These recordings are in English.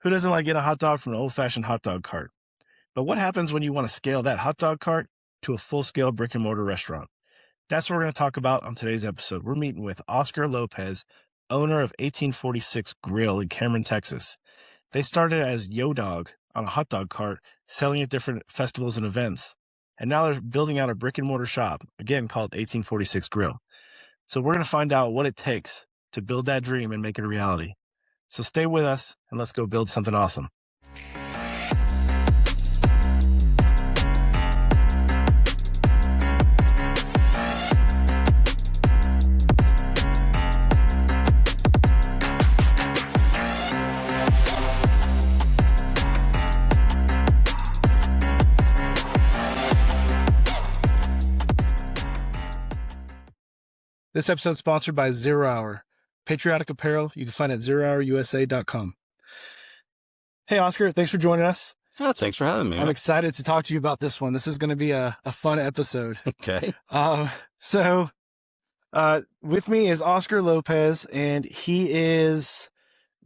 Who doesn't like getting a hot dog from an old-fashioned hot dog cart? But what happens when you want to scale that hot dog cart to a full-scale brick-and-mortar restaurant? That's what we're going to talk about on today's episode. We're meeting with Oscar Lopez, owner of 1846 Grill in Cameron, Texas. They started as Yo Dog on a hot dog cart, selling at different festivals and events. And now they're building out a brick-and-mortar shop, again called 1846 Grill. So we're going to find out what it takes to build that dream and make it a reality. So stay with us and let's go build something awesome. This episode is sponsored by 0 Hour. Patriotic apparel you can find at zerohourusa.com. Hey, Oscar, thanks for joining us. Oh, thanks for having me. I'm excited to talk to you about this one. This is going to be a fun episode. Okay. With me is Oscar Lopez, and he is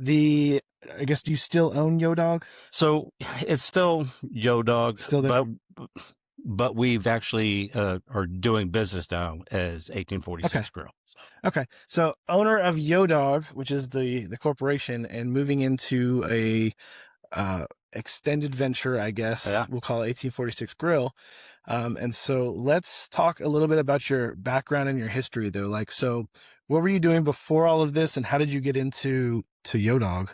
I guess, do you still own Yo Dog? So it's still Yo Dog, Still there? but we've actually are doing business now as 1846 Grill. Okay. So owner of Yo Dog, which is the corporation, and moving into a extended venture, I guess. Yeah. We'll call it 1846 Grill. And so let's talk a little bit about your background and your history, though. So what were you doing before all of this, and how did you get into Yo Dog?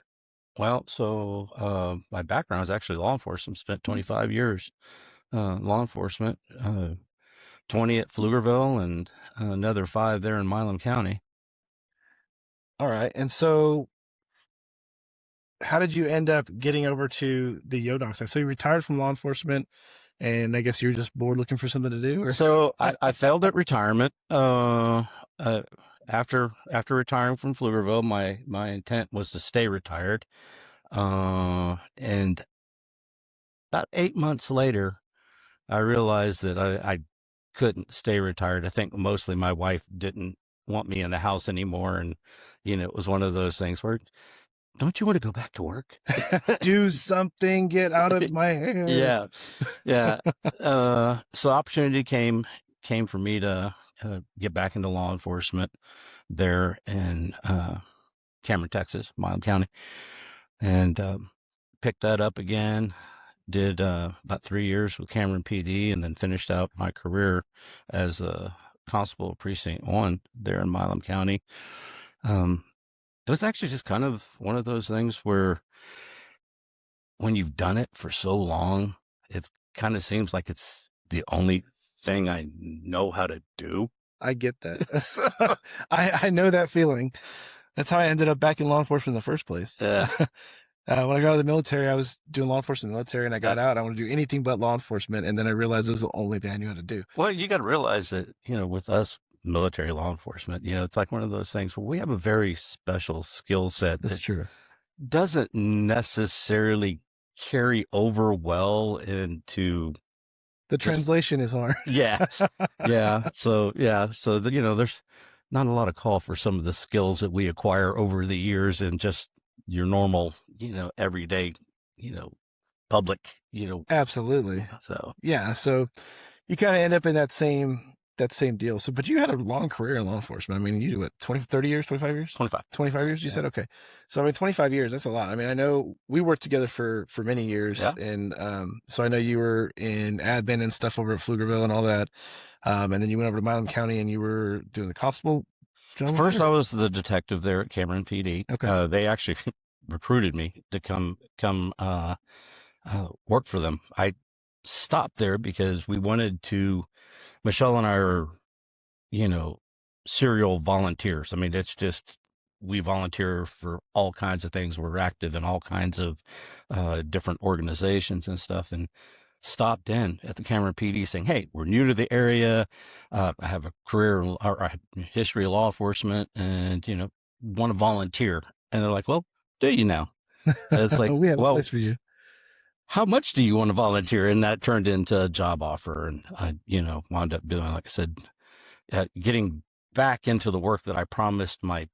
Well, so my background is actually law enforcement. Spent 25 years law enforcement, 20 at Pflugerville, and another 5 there in Milam County. All right. And so how did you end up getting over to the Yo Dog side? So you retired from law enforcement, and I guess you're just bored looking for something to do? Or? So I failed at retirement. After retiring from Pflugerville, my intent was to stay retired. And about 8 months later, I realized that I couldn't stay retired. I think mostly my wife didn't want me in the house anymore. And, it was one of those things where, don't you want to go back to work? Do something, get out of my hair. Yeah. Yeah. So opportunity came for me to get back into law enforcement there in Cameron, Texas, Milam County, and picked that up again. Did about 3 years with Cameron PD, and then finished out my career as a constable of Precinct 1 there in Milam County. It was actually just kind of one of those things where when you've done it for so long, it kind of seems like it's the only thing I know how to do. I get that. I know that feeling. That's how I ended up back in law enforcement in the first place. When I got out of the military, I was doing law enforcement in the military, and I got out. I wanted to do anything but law enforcement, and then I realized it was the only thing I knew how to do. Well, you got to realize that, with us military law enforcement, it's like one of those things where we have a very special skill set. That's true. Doesn't necessarily carry over well into the translation is hard. Yeah. Yeah. So there's not a lot of call for some of the skills that we acquire over the years and just your normal, everyday, public, Absolutely. So, yeah. So you kind of end up in that same deal. So, but you had a long career in law enforcement. I mean, you do what, 30 years, 25 years? 25 years, you said? Okay. So, 25 years, that's a lot. I mean, I know we worked together for many years. Yeah. And so I know you were in admin and stuff over at Pflugerville and all that. And then you went over to Milam County and you were doing the constable job. First, I was the detective there at Cameron PD. Okay. They actually recruited me to come work for them. I stopped there because we wanted to. Michelle and I are, serial volunteers. I mean, it's just, we volunteer for all kinds of things. We're active in all kinds of different organizations and stuff, and stopped in at the Cameron PD saying, hey, we're new to the area. I have a career or a history of law enforcement and, want to volunteer. And they're like, well, do you now? And it's like, we have a place for you. How much do you want to volunteer? And that turned into a job offer. And I, wound up doing, like I said, getting back into the work that I promised my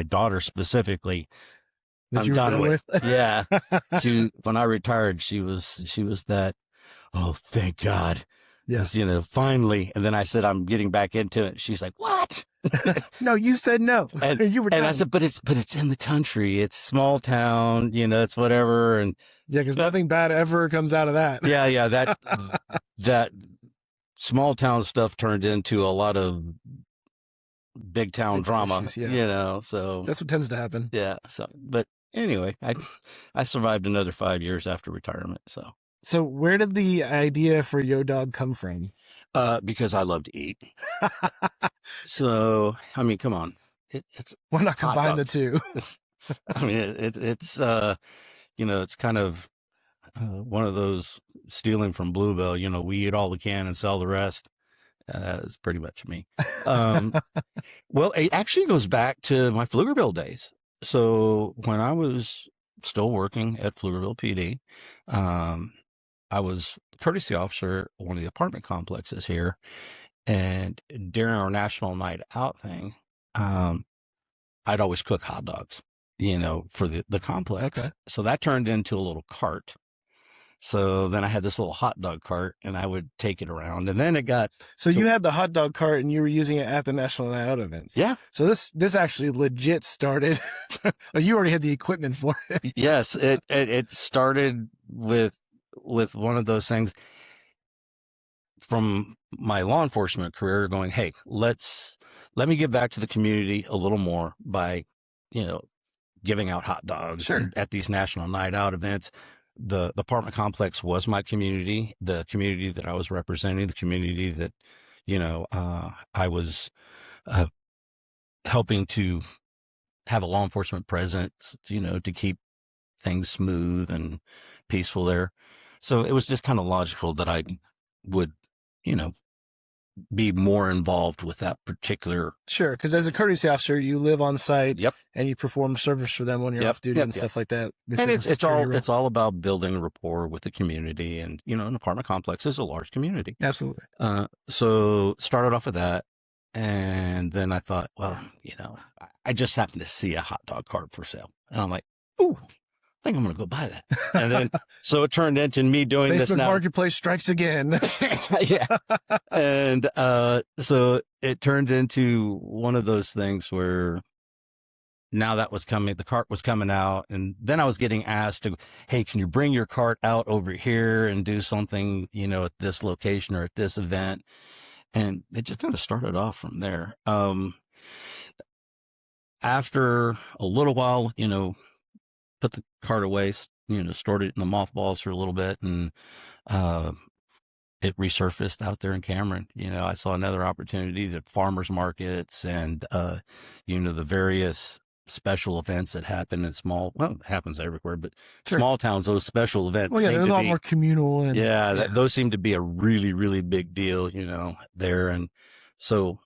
daughter specifically that I'm you were done done with. with? Yeah. When I retired, she was that, oh, thank God. Yeah. Finally. And then I said, I'm getting back into it. She's like, what? No, you said no. And, You were and done. I said, but it's in the country. It's small town, it's whatever. And yeah, because nothing bad ever comes out of that. yeah, that small town stuff turned into a lot of big town Big drama, issues, yeah. so That's what tends to happen. yeah. So, but anyway, I survived another 5 years after retirement. So where did the idea for Yo Dog come from? Because I love to eat. So, I mean, come on. It's Why not hot combine the dogs. two? I mean, it's it's kind of one of those stealing from Bluebell. We eat all we can and sell the rest. It's pretty much me. Well, it actually goes back to my Pflugerville days. So when I was still working at Pflugerville PD, I was courtesy officer at one of the apartment complexes here. And during our national night out thing, I'd always cook hot dogs, for the complex. Okay. So that turned into a little cart. So then I had this little hot dog cart and I would take it around, and then it got. So you had the hot dog cart and you were using it at the National Night Out events. Yeah. So this actually legit started. You already had the equipment for it. Yes. It started with one of those things from my law enforcement career going, hey, let me give back to the community a little more by, giving out hot dogs. Sure. At these national night out events. The apartment complex was my community, the community that I was representing, the community that, I was helping to have a law enforcement presence, to keep things smooth and peaceful there. So it was just kind of logical that I would, be more involved with that particular. Sure, because as a courtesy officer, you live on site. Yep. And you perform service for them when you're off duty and stuff like that. And it's all about building rapport with the community, and an apartment complex is a large community. Absolutely. So started off with that, and then I thought, well, I just happened to see a hot dog cart for sale, and I'm like, ooh, I think I'm going to go buy that. And then, so it turned into me doing this now. Facebook Marketplace strikes again. Yeah. And so it turned into one of those things where now that was coming, the cart was coming out. And then I was getting asked to, hey, can you bring your cart out over here and do something, at this location or at this event? And it just kind of started off from there. After a little while, put the cart away, stored it in the mothballs for a little bit, and it resurfaced out there in Cameron. I saw another opportunity at farmers markets and, the various special events that happen in it happens everywhere, but sure. Small towns, those special events. Well, yeah, they're a lot more communal. And, those seem to be a really, really big deal, there. And so,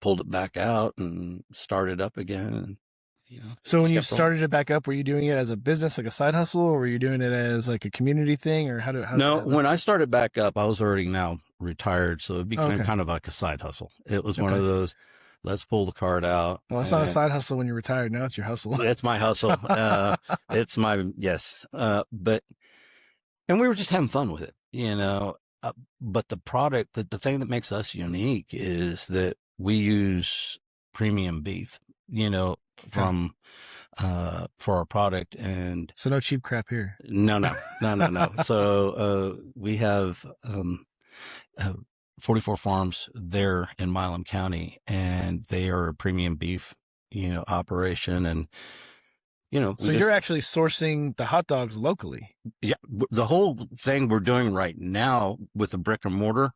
pulled it back out and started up again. And, so when you started it back up, were you doing it as a business, like a side hustle, or were you doing it as like a community thing, or how No, when I started back up, I was already now retired, so it became kind of like a side hustle. It was one of those, let's pull the cart out. Well, it's not a side hustle when you're retired. Now it's your hustle. It's my hustle. It's my, yes. And we were just having fun with it, but the product, the thing that makes us unique is that we use premium beef, from for our product. And so no cheap crap here. No. So we have 44 farms there in Milam County, and they are a premium beef operation. And so you're actually sourcing the hot dogs locally. Yeah, the whole thing we're doing right now with the brick and mortar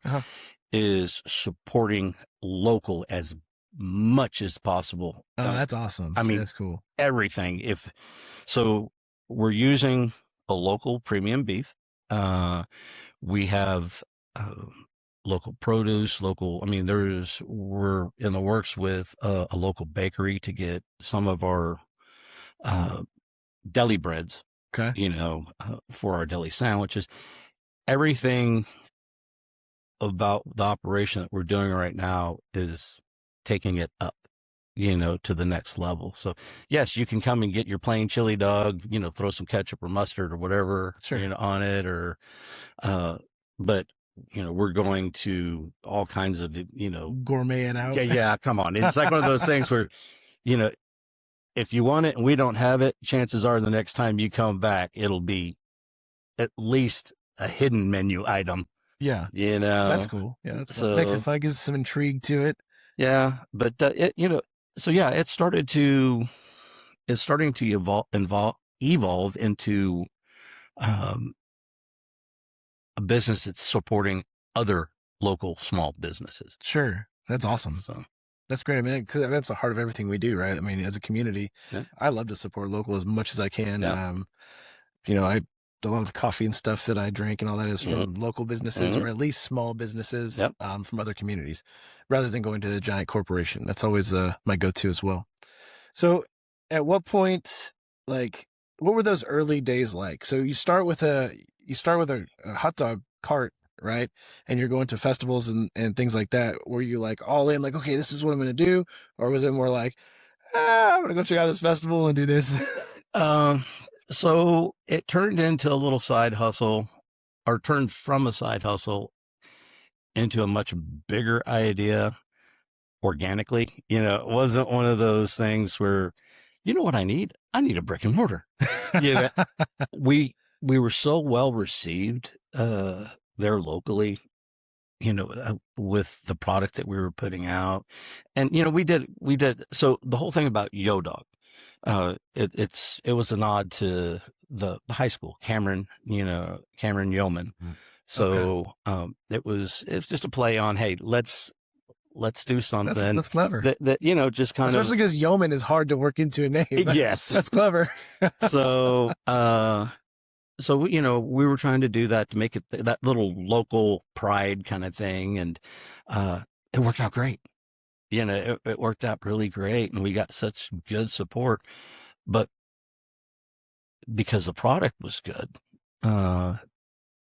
is supporting local as much as possible. Oh, that's awesome. I mean, that's cool. Everything. So we're using a local premium beef. We have local produce, we're in the works with a local bakery to get some of our deli breads, for our deli sandwiches. Everything about the operation that we're doing right now is taking it up. to the next level. So yes, you can come and get your plain chili dog, throw some ketchup or mustard or whatever, Sure. on it, or, but we're going to all kinds of, Gourmet it out. yeah, come on. It's like one of those things where, if you want it and we don't have it, chances are the next time you come back, it'll be at least a hidden menu item. Yeah. That's cool. Yeah. That's so, makes it fun. Gives some intrigue to it. Yeah. But, so yeah, it's starting to evolve into, a business that's supporting other local small businesses. Sure. That's awesome. So that's great. I mean, because that's the heart of everything we do, right? I mean, as a community, I love to support local as much as I can. Yeah. A lot of the coffee and stuff that I drink and all that is from local businesses or at least small businesses from other communities, rather than going to a giant corporation. That's always my go-to as well. So, at what point, like, what were those early days like? So you start with a hot dog cart, right? And you're going to festivals and things like that. Were you like all in, like, okay, this is what I'm going to do? Or was it more like, I'm going to go check out this festival and do this? So it turned into a little side hustle, or turned from a side hustle into a much bigger idea organically. It wasn't one of those things where, you know what I need? I need a brick and mortar. We were so well received there locally, with the product that we were putting out. And, we did. So the whole thing about Yo Dog, it was a nod to the high school, Cameron Yeoman. So, it was just a play on, hey, let's do something. That's clever. That just kind especially because Yeoman is hard to work into a name. Yes. That's clever. So, we were trying to do that to make it that little local pride kind of thing. And, it worked out great. It worked out really great, and we got such good support, but because the product was good,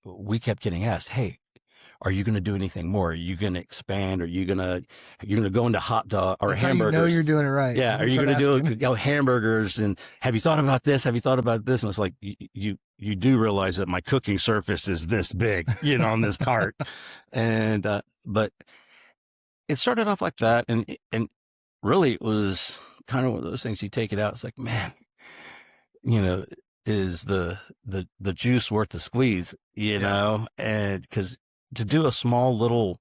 we kept getting asked, hey, are you going to do anything more? Are you going to expand? Are you going to go into hot dog or That's hamburgers? How you're doing it right. Yeah. Are you going to do hamburgers? And have you thought about this? Have you thought about this? And it's like, you do realize that my cooking surface is this big, on this cart. And, but it started off like that. And really it was kind of one of those things, you take it out. It's like, man, is the juice worth the squeeze, and because to do a small little,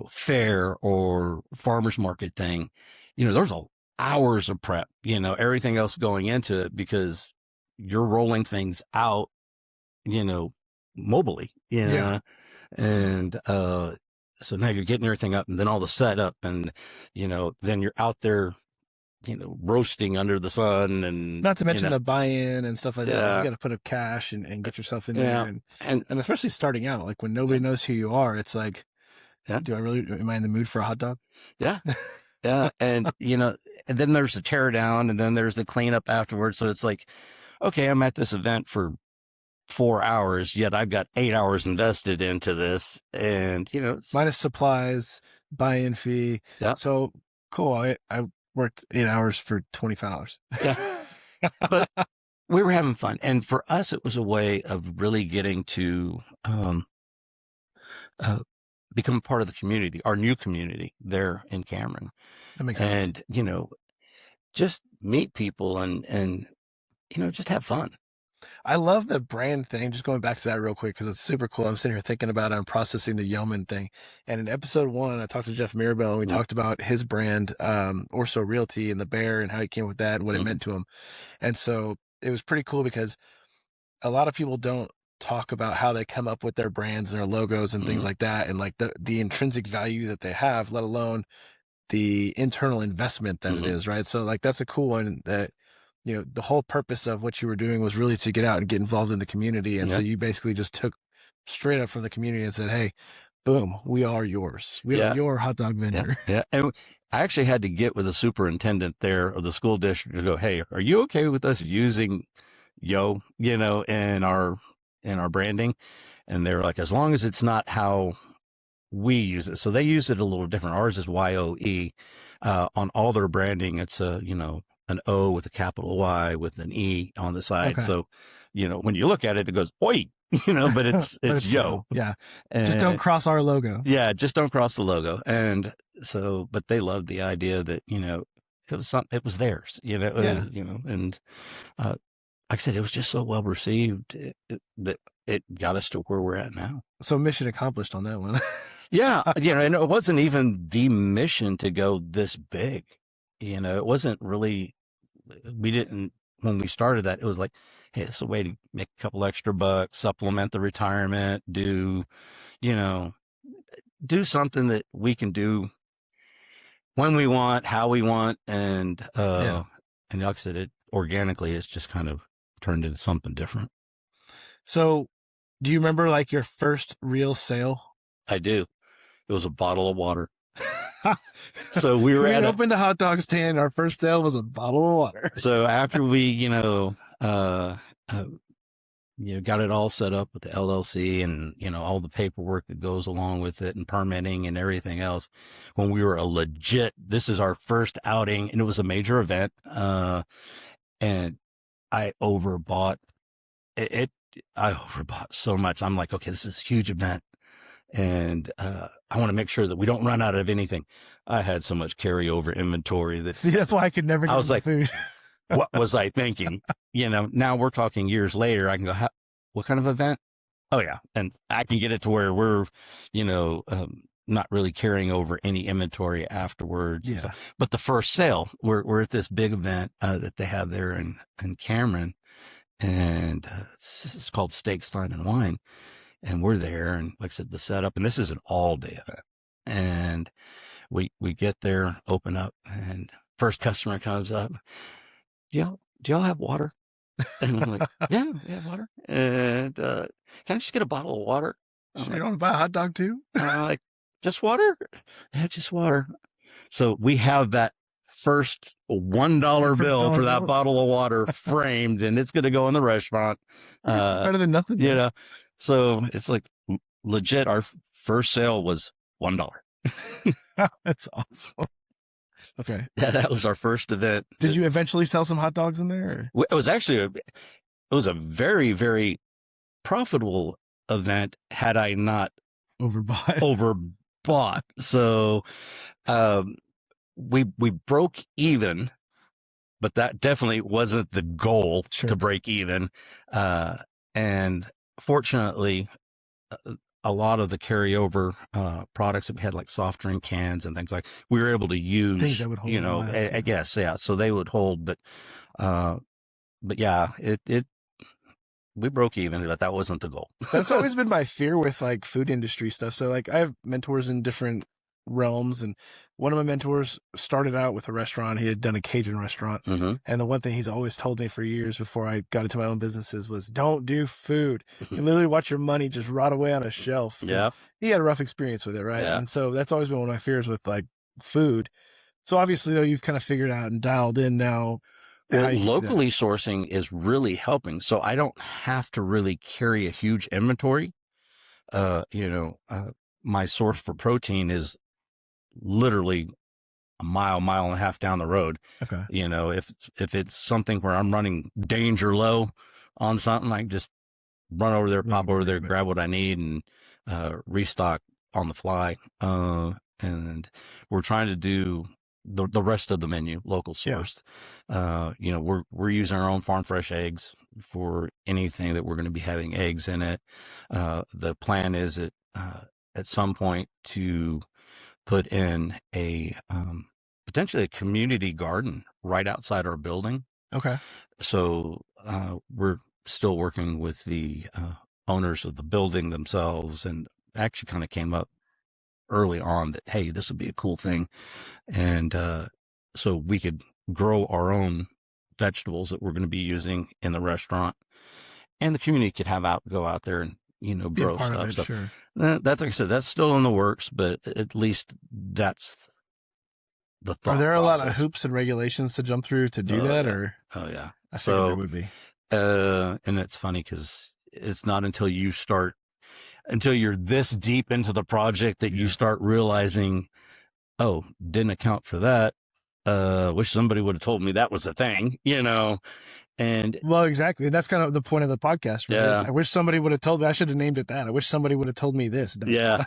fair or farmer's market thing, there's hours of prep, everything else going into it, because you're rolling things out, mobily, and, so now you're getting everything up, and then all the setup, and, then you're out there, roasting under the sun, and not to mention the buy-in and stuff like that. You got to put up cash and get yourself in there. And especially starting out, like when nobody knows who you are, it's like, am I in the mood for a hot dog? Yeah. Yeah. And, and then there's the tear down, and then there's the cleanup afterwards. So it's like, okay, I'm at this event for 4 hours, yet I've got 8 hours invested into this, and, minus supplies, buy-in fee. Yeah. So cool. I worked 8 hours for $25. Yeah. But we were having fun. And for us, it was a way of really getting to become part of the community, our new community there in Cameron. That makes sense. And, just meet people and just have fun. I love the brand thing. Just going back to that real quick, because it's super cool. I'm sitting here thinking about it. I'm processing the Yeoman thing. And in episode 1, I talked to Jeff Mirabel, and we talked about his brand, Orso Realty, and the bear, and how he came with that and what it meant to him. And so it was pretty cool, because a lot of people don't talk about how they come up with their brands and their logos and things like that, and like the intrinsic value that they have, let alone the internal investment that it is, right? So like that's a cool one, that the whole purpose of what you were doing was really to get out and get involved in the community. And so you basically just took straight up from the community and said, hey, boom, we are yours. We are your hot dog vendor. Yeah. And I actually had to get with the superintendent there of the school district to go, hey, are you okay with us using Yo, in our branding? And they were like, as long as it's not how we use it. So they use it a little different. Ours is YOE. On all their branding, it's an O with a capital Y with an E on the side. Okay. So, when you look at it, it goes, oi, but it's yo. Yeah. And Just don't cross our logo. yeah, just don't cross the logo. And so, but they loved the idea that, it was theirs, Yeah. and, like I said, it was just so well received that it got us to where we're at now. So mission accomplished on that one. Yeah. And it wasn't even the mission to go this big. It wasn't really, when we started that, it was like, hey, it's a way to make a couple extra bucks, supplement the retirement, do something that we can do when we want, how we want. And, and like I said, it's just kind of turned into something different. So do you remember like your first real sale? I do. It was a bottle of water. So we were opened a hot dog stand. Our first sale was a bottle of water. So after we, got it all set up with the LLC and, all the paperwork that goes along with it and permitting and everything else, when we were this is our first outing, and it was a major event. And I overbought it. I overbought so much. I'm like, okay, this is a huge event. And I want to make sure that we don't run out of anything. I had so much carryover inventory that See, that's why I could never get I was like, food. what was I thinking? Now we're talking years later. I can go, what kind of event? Oh yeah. And I can get it to where we're, not really carrying over any inventory afterwards. Yeah. So, but the first sale, we're at this big event that they have there in Cameron, and it's called Steak, Stein, and Wine. And we're there, and like I said, the setup, and this is an all-day event. And we get there, open up, and first customer comes up. Do y'all have water? And I'm like, yeah, we have water. And can I just get a bottle of water? You don't want to buy a hot dog too? I'm like, just water? Yeah, just water. So we have that first $1 bill for that bottle of water framed, and it's going to go in the restaurant. It's better than nothing. So it's like legit. Our first sale was $1. That's awesome. Okay. Yeah, that was our first event. Did you eventually sell some hot dogs in there? Or? It was actually it was a very, very profitable event had I not overbought. So we broke even, but that definitely wasn't the goal to break even. And fortunately, a lot of the carryover products that we had, like soft drink cans and things like, we were able to use, things that would hold I guess, yeah. So they would hold, but yeah, we broke even, but that wasn't the goal. That's always been my fear with like food industry stuff. So like I have mentors in different realms, and one of my mentors started out with a restaurant. He had done a Cajun restaurant. Mm-hmm. And the one thing he's always told me for years before I got into my own businesses was, don't do food. You literally watch your money just rot away on a shelf. Yeah. He had a rough experience with it, right? Yeah. And so that's always been one of my fears with like food. So obviously though, you've kind of figured out and dialed in now. Well, locally sourcing is really helping. So I don't have to really carry a huge inventory. My source for protein is literally a mile and a half down the road. Okay. If it's something where I'm running danger low on something, I can just run over there, pop over there, grab what I need, and restock on the fly. And we're trying to do the rest of the menu local sourced. Yeah. We're using our own farm fresh eggs for anything that we're going to be having eggs in it. The plan is at some point to put in a potentially a community garden right outside our building. Okay. So we're still working with the owners of the building themselves, and actually kind of came up early on that, hey, this would be a cool thing. And so we could grow our own vegetables that we're going to be using in the restaurant, and the community could go out there and, grow stuff. So sure. That's, like I said, that's still in the works, but at least that's the thought. Are there process. A lot of hoops and regulations to jump through to do that? Yeah. Or oh yeah, I figured there would be. And it's funny because it's not until you start. until you're this deep into the project that you start realizing, oh, didn't account for that. Wish somebody would have told me that was a thing, and Well, exactly. That's kind of the point of the podcast, right? Yeah. I wish somebody would have told me. I should have named it that. I wish somebody would have told me this. yeah,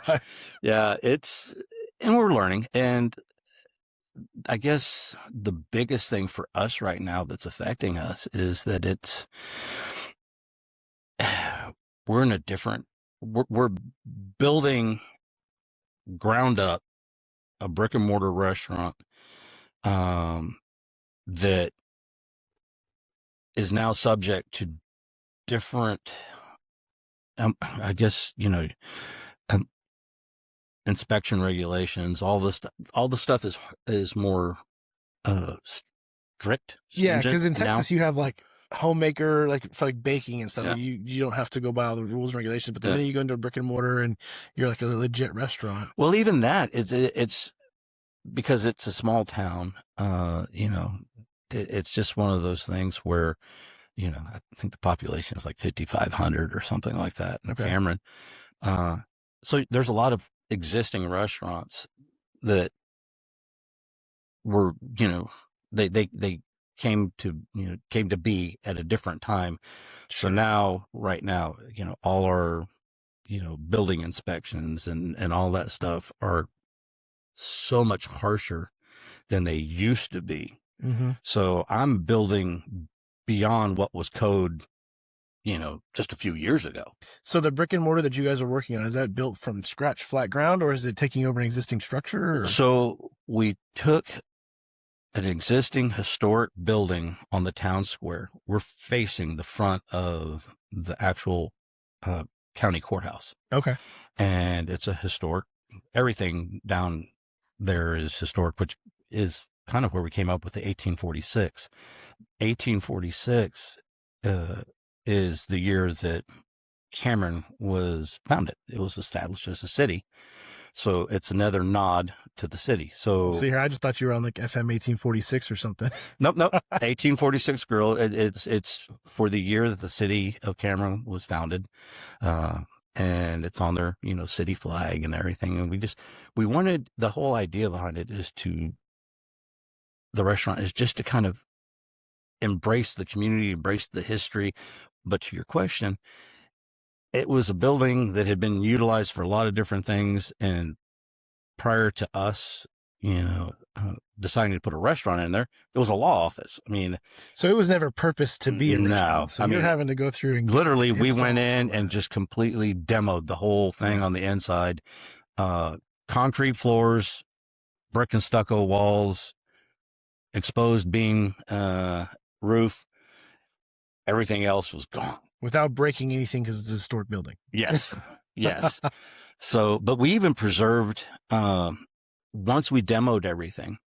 and we're learning. And I guess the biggest thing for us right now that's affecting us is that we're in a different, we're building ground up a brick and mortar restaurant that is now subject to different, I guess, um, inspection regulations. All the stuff is more strict. Yeah, because in now. Texas you have like homemaker, like for like baking and stuff. Yeah. You don't have to go by all the rules and regulations. But the minute you go into a brick and mortar and you're like a legit restaurant. Well, even that it's because it's a small town. It's just one of those things where, I think the population is like 5,500 or something like that in Cameron. So there's a lot of existing restaurants that were, they came to be at a different time. So right now, all our, building inspections and all that stuff are so much harsher than they used to be. Mm-hmm. So I'm building beyond what was code, just a few years ago. So the brick and mortar that you guys are working on, is that built from scratch, flat ground, or is it taking over an existing structure? Or? So we took an existing historic building on the town square. We're facing the front of the actual county courthouse. Okay. And it's a historic, everything down there is historic, which is kind of where we came up with the 1846. 1846 is the year that Cameron was founded. It was established as a city. So it's another nod to the city. So see here, I just thought you were on like FM 1846 or something. Nope. 1846 girl. It's for the year that the city of Cameron was founded. And it's on their, city flag and everything. And we wanted, the whole idea behind it the restaurant is just to kind of embrace the community, embrace the history. But to your question, it was a building that had been utilized for a lot of different things. And prior to us, deciding to put a restaurant in there, it was a law office. I mean, so it was never purposed to be a restaurant. So you're having to go through and literally we went in and just completely demoed the whole thing on the inside. Concrete floors, brick and stucco walls, exposed beam roof. Everything else was gone. Without breaking anything because it's a historic building. Yes. Yes. So, but we even preserved, once we demoed everything,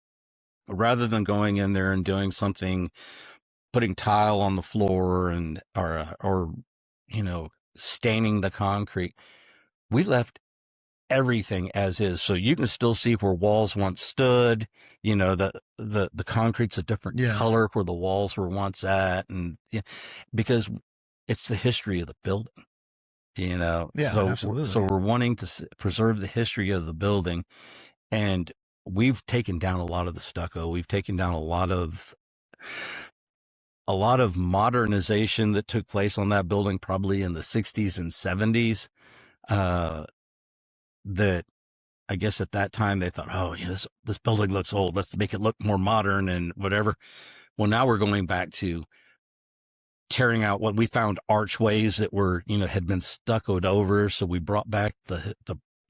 rather than going in there and doing something, putting tile on the floor or staining the concrete, we left everything as is. So you can still see where walls once stood, the concrete's a different color where the walls were once at. And because it's the history of the building. Absolutely. So we're wanting to preserve the history of the building, and we've taken down a lot of the stucco. We've taken down a lot of modernization that took place on that building, probably in the 60s and 70s. That I guess at that time they thought, oh, this building looks old. Let's make it look more modern and whatever. Well, now we're going back to tearing out what we found archways that were, had been stuccoed over. So we brought back the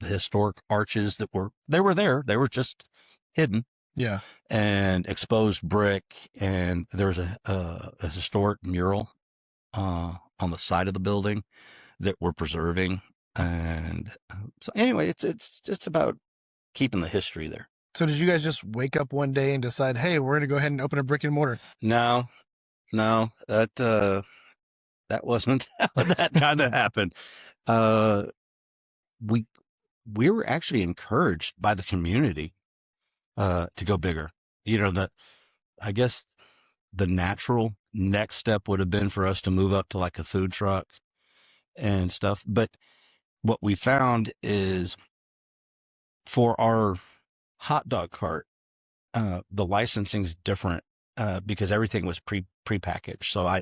historic arches that were there. They were just hidden. Yeah. And exposed brick. And there's a historic mural, on the side of the building that we're preserving. And so anyway, it's just about keeping the history there. So did you guys just wake up one day and decide, hey, we're going to go ahead and open a brick and mortar? No, that wasn't how that kind of happened. We were actually encouraged by the community to go bigger. I guess the natural next step would have been for us to move up to like a food truck and stuff. But what we found is for our hot dog cart, the licensing's different because everything was prepackaged. So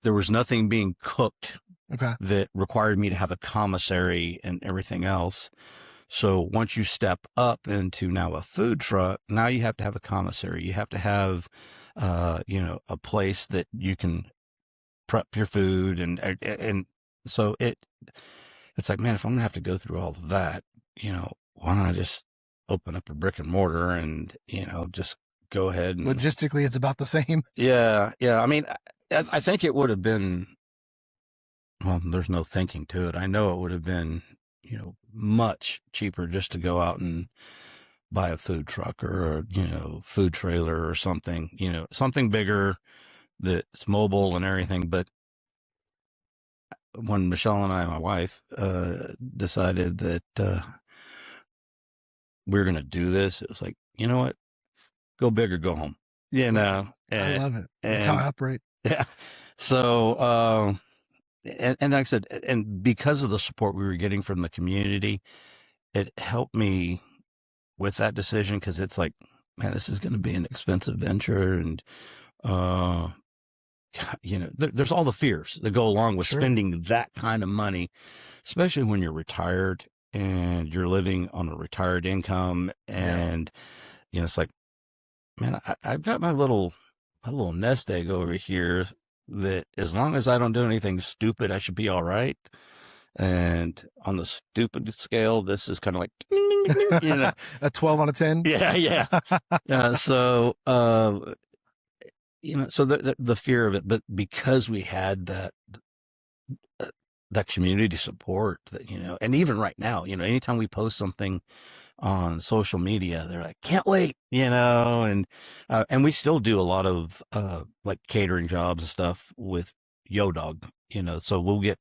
there was nothing being cooked Okay. that required me to have a commissary and everything else. So once you step up into now a food truck, now you have to have a commissary. You have to have, a place that you can prep your food, and so it's like, man, if I'm gonna have to go through all of that, why don't I just open up a brick and mortar and just go ahead and Logistically, it's about the same. yeah. I mean, I think it would have been, well, there's no thinking to it. I know it would have been, much cheaper just to go out and buy a food truck or food trailer or something, something bigger that's mobile and everything. But when Michelle and I, my wife, decided that we were going to do this, it was like, you know what? Go big or go home. I love it. That's how I operate. Yeah. So, and like I said, and because of the support we were getting from the community, it helped me with that decision, because it's like, man, this is going to be an expensive venture, and there's all the fears that go along with spending that kind of money, especially when you're retired and you're living on a retired income, and it's like, man, I've got my little nest egg over here that as long as I don't do anything stupid, I should be all right. And on the stupid scale, this is kind of like, a 12 on a 10. Yeah. So, so the fear of it, but because we had that community support, that, and even right now, anytime we post something on social media, they're like, can't wait, and we still do a lot of, like catering jobs and stuff with Yo Dog, so we'll get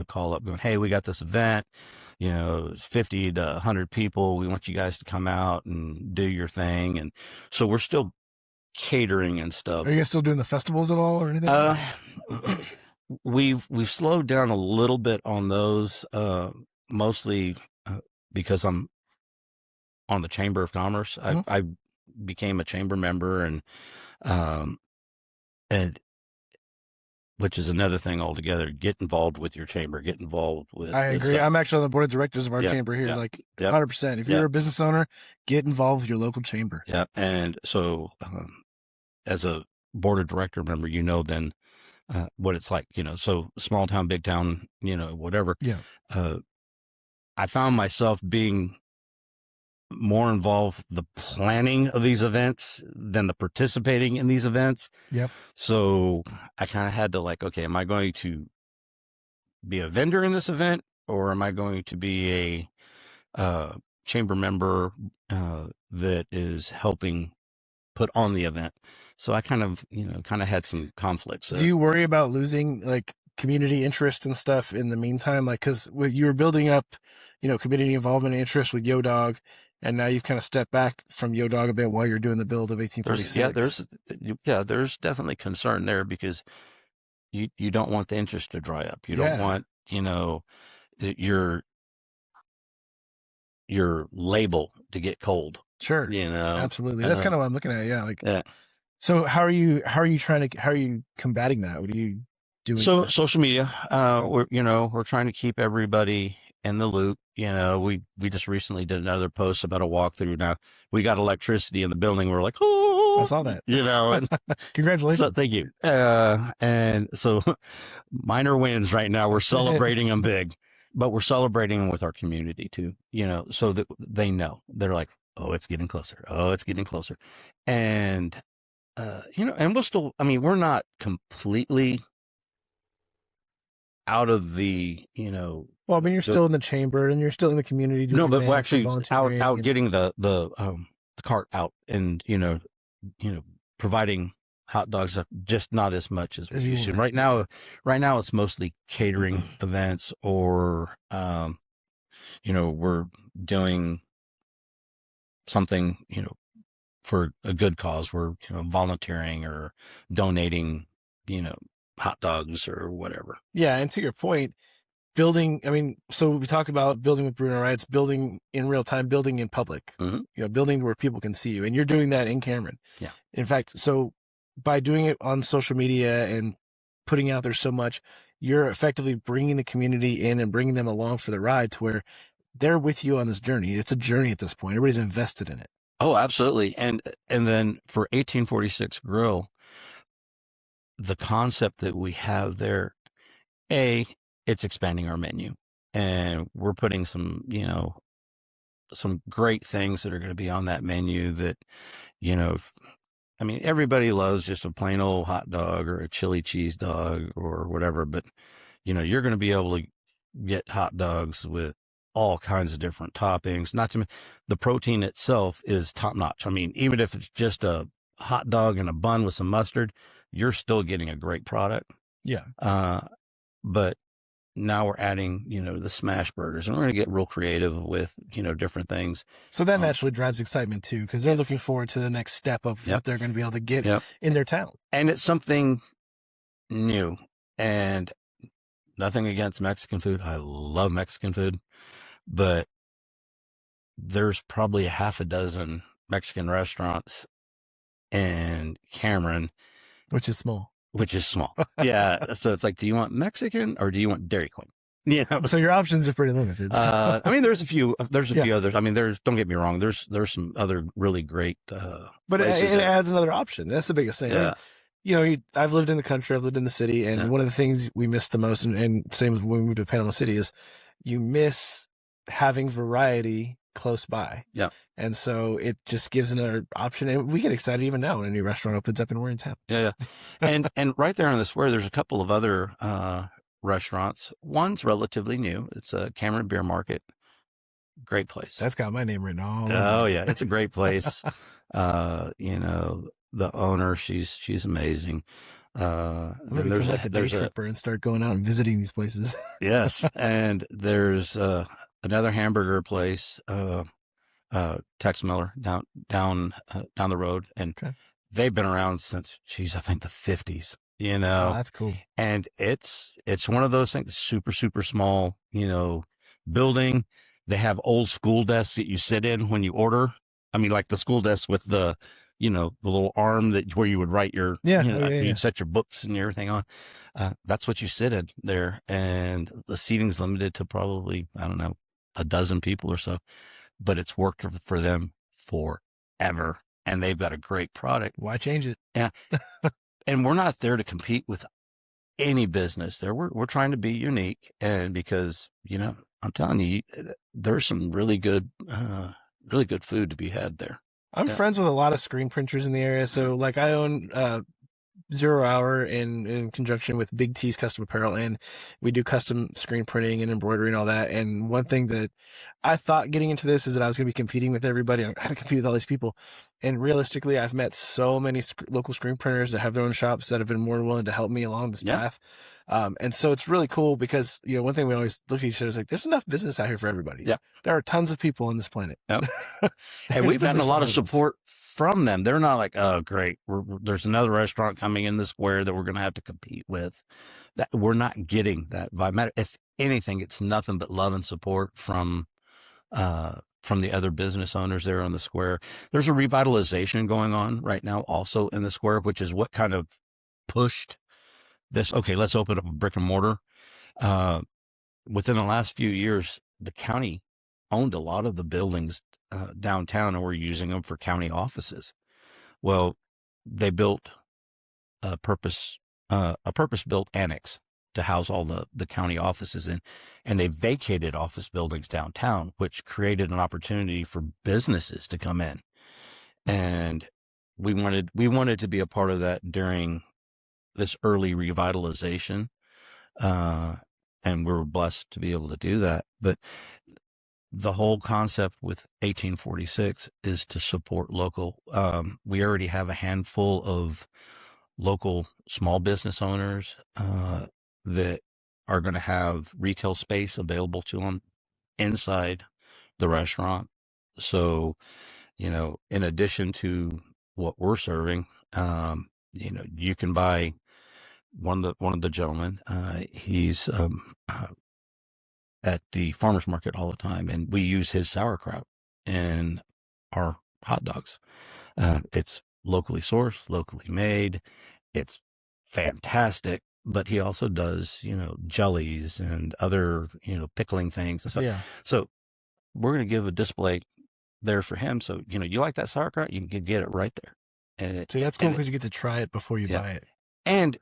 a call up going, hey, we got this event, 50 to 100 people. We want you guys to come out and do your thing. And so we're still catering and stuff. Are you guys still doing the festivals at all or anything? We've slowed down a little bit on those, mostly because I'm on the Chamber of Commerce. I became a chamber member, and which is another thing altogether. Get involved with your chamber. Get involved with. I agree. I'm actually on the board of directors of our chamber here. 100%. If you're a business owner, get involved with your local chamber. Yeah, and so as a board of director member, then what it's like. So small town, big town, whatever. Yeah. I found myself being more involved the planning of these events than the participating in these events. Yep. So I kind of had to okay, am I going to be a vendor in this event, or am I going to be a chamber member that is helping put on the event? So I kind of had some conflicts there. Do you worry about losing community interest and stuff in the meantime? Because you were building up, community involvement and interest with Yo Dog, and now you've kind of stepped back from Yo Dog a bit while you're doing the build of 1846. There's definitely concern there, because you don't want the interest to dry up. You don't want, your label to get cold. Sure. Absolutely. That's kind of what I'm looking at. Yeah. So how are you combating that? What are you doing? So social media, we're trying to keep everybody in the loop. We just recently did another post about a walkthrough. Now we got electricity in the building. We're like, oh, I saw that. And Congratulations. So, thank you. And so minor wins right now. We're celebrating them big, but we're celebrating them with our community too, so that they know. They're like, oh, it's getting closer. Oh, it's getting closer. And, and we'll still, we're not completely out of the, well, you're still in the chamber and you're still in the community. No, but we're actually out getting the cart out, and, providing hot dogs, just not as much as we used to. Right now it's mostly catering events, or, we're doing something, for a good cause. We're, volunteering or donating, hot dogs or whatever. Yeah. And to your point, building, I mean, so we talk about building with Bruno, right? It's building in real time, building in public, building where people can see you. And you're doing that in Cameron. Yeah. In fact, so by doing it on social media and putting out there so much, you're effectively bringing the community in and bringing them along for the ride to where they're with you on this journey. It's a journey at this point. Everybody's invested in it. Oh, absolutely. And then for 1846 Grill, the concept that we have there, it's expanding our menu, and we're putting some great things that are going to be on that menu that, I mean, everybody loves just a plain old hot dog or a chili cheese dog or whatever, but you're going to be able to get hot dogs with all kinds of different toppings. Not to the protein itself is top notch. I mean, even if it's just a hot dog and a bun with some mustard, you're still getting a great product. Yeah. But now we're adding, the smash burgers, and we're going to get real creative with, different things. So that naturally drives excitement too, because they're looking forward to the next step of what they're going to be able to get in their town. And it's something new, and nothing against Mexican food. I love Mexican food, but there's probably a half a dozen Mexican restaurants in Cameron, which is small. Yeah. So it's like, do you want Mexican or do you want Dairy Queen? So your options are pretty limited. I mean, there's a few others. I mean, don't get me wrong. There's some other really great, but it adds another option. That's the biggest thing. Yeah. I've lived in the country, I've lived in the city, and one of the things we miss the most, and same as when we moved to Panama City, is you miss having variety close by. Yeah. And so it just gives another option. And we get excited even now when a new restaurant opens up and we're in town. Yeah. And right there on the square, there's a couple of other restaurants. One's relatively new. It's a Cameron Beer Market. Great place. That's got my name written all over. Oh yeah. It's a great place. The owner, she's amazing. Maybe there's like a day tripper and start going out and visiting these places. Yes. And there's another hamburger place, Tex Miller down the road, and they've been around since, I think the 50s. Oh, that's cool. And it's one of those things, super super small, building. They have old school desks that you sit in when you order. I mean, like the school desk with the the little arm where you would write your, you'd set your books and everything on. That's what you sit in there, and the seating's limited to probably, I don't know, a dozen people or so, but it's worked for them forever, and they've got a great product. Why change it? Yeah. And we're not there to compete with any business there. We're trying to be unique, and because, I'm telling you, there's some really good food to be had there. I'm friends with a lot of screen printers in the area. So like I own 0 Hour in conjunction with Big T's Custom Apparel, and we do custom screen printing and embroidery and all that. And one thing that I thought getting into this is that I was going to be competing with everybody. I had to compete with all these people. And realistically, I've met so many local screen printers that have their own shops that have been more than willing to help me along this path. And so it's really cool because, one thing we always look at each other is like, there's enough business out here for everybody. Yeah. There are tons of people on this planet. Yep. And we've gotten a lot of support from them. They're not like, oh, great, there's another restaurant coming in the square that we're going to have to compete with. That we're not getting that vibe. If anything, it's nothing but love and support from the other business owners there on the square. There's a revitalization going on right now also in the square, which is what kind of pushed this. Okay, let's open up a brick and mortar. Within the last few years, the county owned a lot of the buildings downtown, and we're using them for county offices. Well, they built a purpose-built annex to house all the county offices in, and they vacated office buildings downtown, which created an opportunity for businesses to come in. And we wanted to be a part of that during this early revitalization, and we were blessed to be able to do that. But the whole concept with 1846 is to support local. We already have a handful of local small business owners that are going to have retail space available to them inside the restaurant. So, in addition to what we're serving, you can buy one of the gentlemen. He's at the farmer's market all the time, and we use his sauerkraut in our hot dogs. It's locally sourced, locally made. It's fantastic, but he also does, jellies and other, pickling things and stuff. Yeah. So we're going to give a display there for him. So, you like that sauerkraut, you can get it right there. And So that's cool because you get to try it before you buy it. And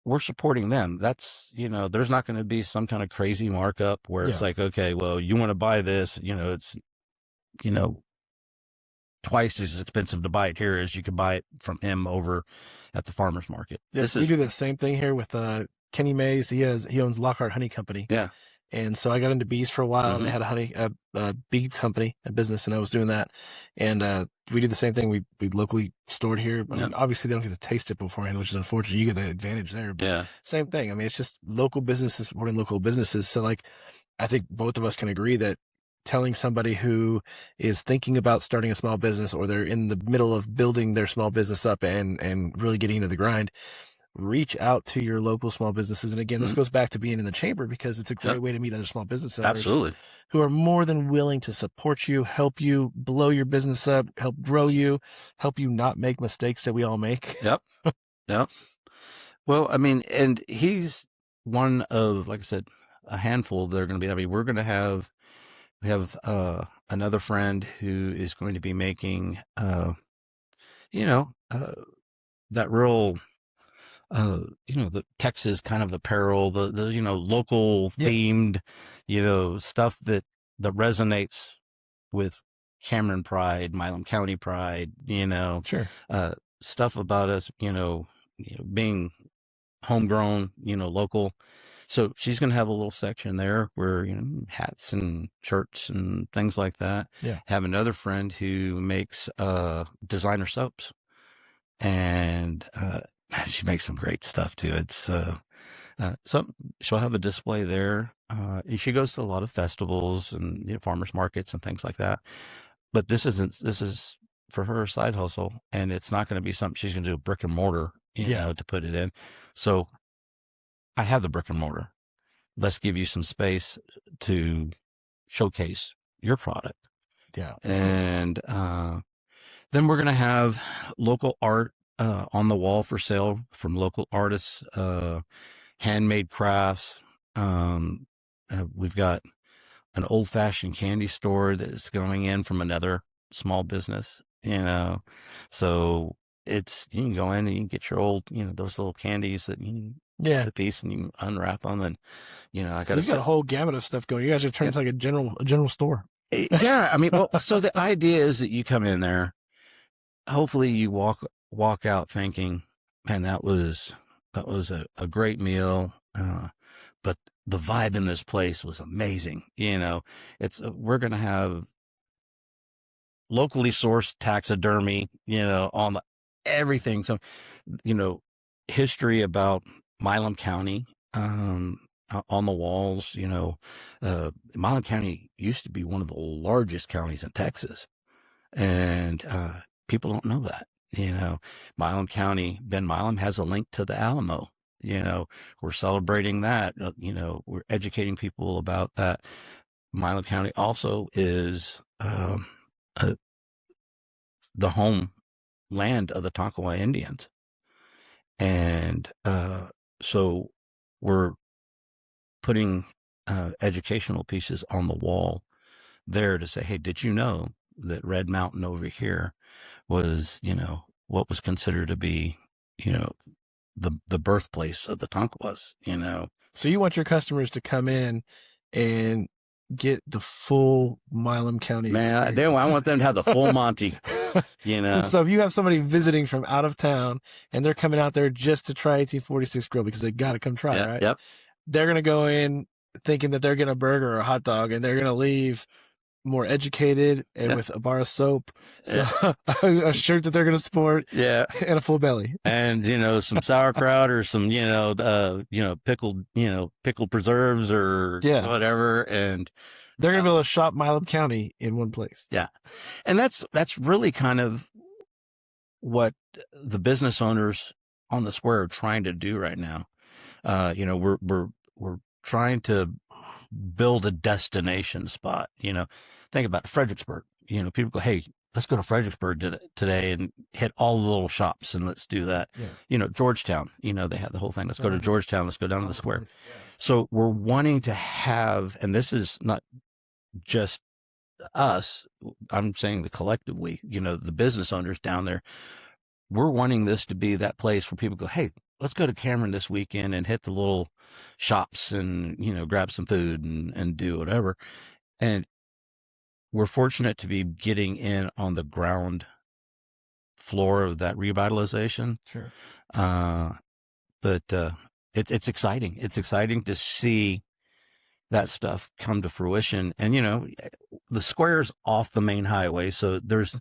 we're supporting them. That's, there's not going to be some kind of crazy markup where it's like, okay, well, you want to buy this, it's, twice as expensive to buy it here as you could buy it from him over at the farmer's market. Yes, we do the same thing here with Kenny Mays. He owns Lockhart Honey Company. Yeah. And so I got into bees for a while, and they had a bee company, a business, and I was doing that. And we did the same thing. We locally stored here. I mean, obviously, they don't get to taste it beforehand, which is unfortunate. You get the advantage there. But same thing. I mean, it's just local businesses supporting local businesses. So, like, I think both of us can agree that telling somebody who is thinking about starting a small business, or they're in the middle of building their small business up and really getting into the grind, reach out to your local small businesses. And again, this goes back to being in the chamber, because it's a great way to meet other small business owners. Absolutely. Who are more than willing to support you, help you blow your business up, help grow you, help you not make mistakes that we all make. Yep. Well, I mean, and he's one of, like I said, a handful that are going to be, we're going to we have another friend who is going to be making, that real, the Texas kind of apparel, the local themed, stuff that resonates with Cameron pride, Milam County pride, Sure. Stuff about us, being homegrown, local. So she's going to have a little section there where, hats and shirts and things like that. Yeah. Have another friend who makes designer soaps, and she makes some great stuff too. It's so she'll have a display there. She goes to a lot of festivals and farmers markets and things like that. But this is for her side hustle, and it's not going to be something she's going to do brick and mortar, to put it in. So I have the brick and mortar. Let's give you some space to showcase your product. Yeah. And then we're going to have local art on the wall for sale from local artists, handmade crafts. We've got an old-fashioned candy store that is going in from another small business, so you can go in and you can get your old, those little candies that you get a piece and you can unwrap them, and I got a whole gamut of stuff going. You guys are turning into like a general store. Yeah, I mean, well, so the idea is that you come in there, hopefully you walk out thinking, man, that was a great meal, but the vibe in this place was amazing. We're going to have locally sourced taxidermy, on everything. So, history about Milam County, on the walls. Milam County used to be one of the largest counties in Texas, and people don't know that. Milam County, Ben Milam has a link to the Alamo. We're celebrating that. We're educating people about that. Milam County also is the home land of the Tonkawa Indians. And so we're putting educational pieces on the wall there to say, hey, did you know that Red Mountain over here was, what was considered to be, the birthplace of the Tonkawas, So you want your customers to come in and get the full Milam County experience. I want them to have the full Monty, So if you have somebody visiting from out of town and they're coming out there just to try 1846 grill because they got to come try, right? Yep. They're going to go in thinking that they're getting a burger or a hot dog, and they're going to leave more educated and with a bar of soap, a shirt that they're going to sport, and a full belly, and some sauerkraut or some pickled preserves or whatever, and they're going to be able to shop Milam County in one place. Yeah, and that's really kind of what the business owners on the square are trying to do right now. We're trying to build a destination spot. Think about Fredericksburg. People go, hey, let's go to Fredericksburg today and hit all the little shops and let's do that. Yeah. Georgetown, they have the whole thing. Let's go to Georgetown. Let's go down to the square. Yes. So we're wanting to have, and this is not just us, I'm saying the collectively, the business owners down there, we're wanting this to be that place where people go, hey, let's go to Cameron this weekend and hit the little shops and, grab some food and do whatever. And we're fortunate to be getting in on the ground floor of that revitalization. Sure. But it's exciting. It's exciting to see that stuff come to fruition. And, the square's off the main highway. So there's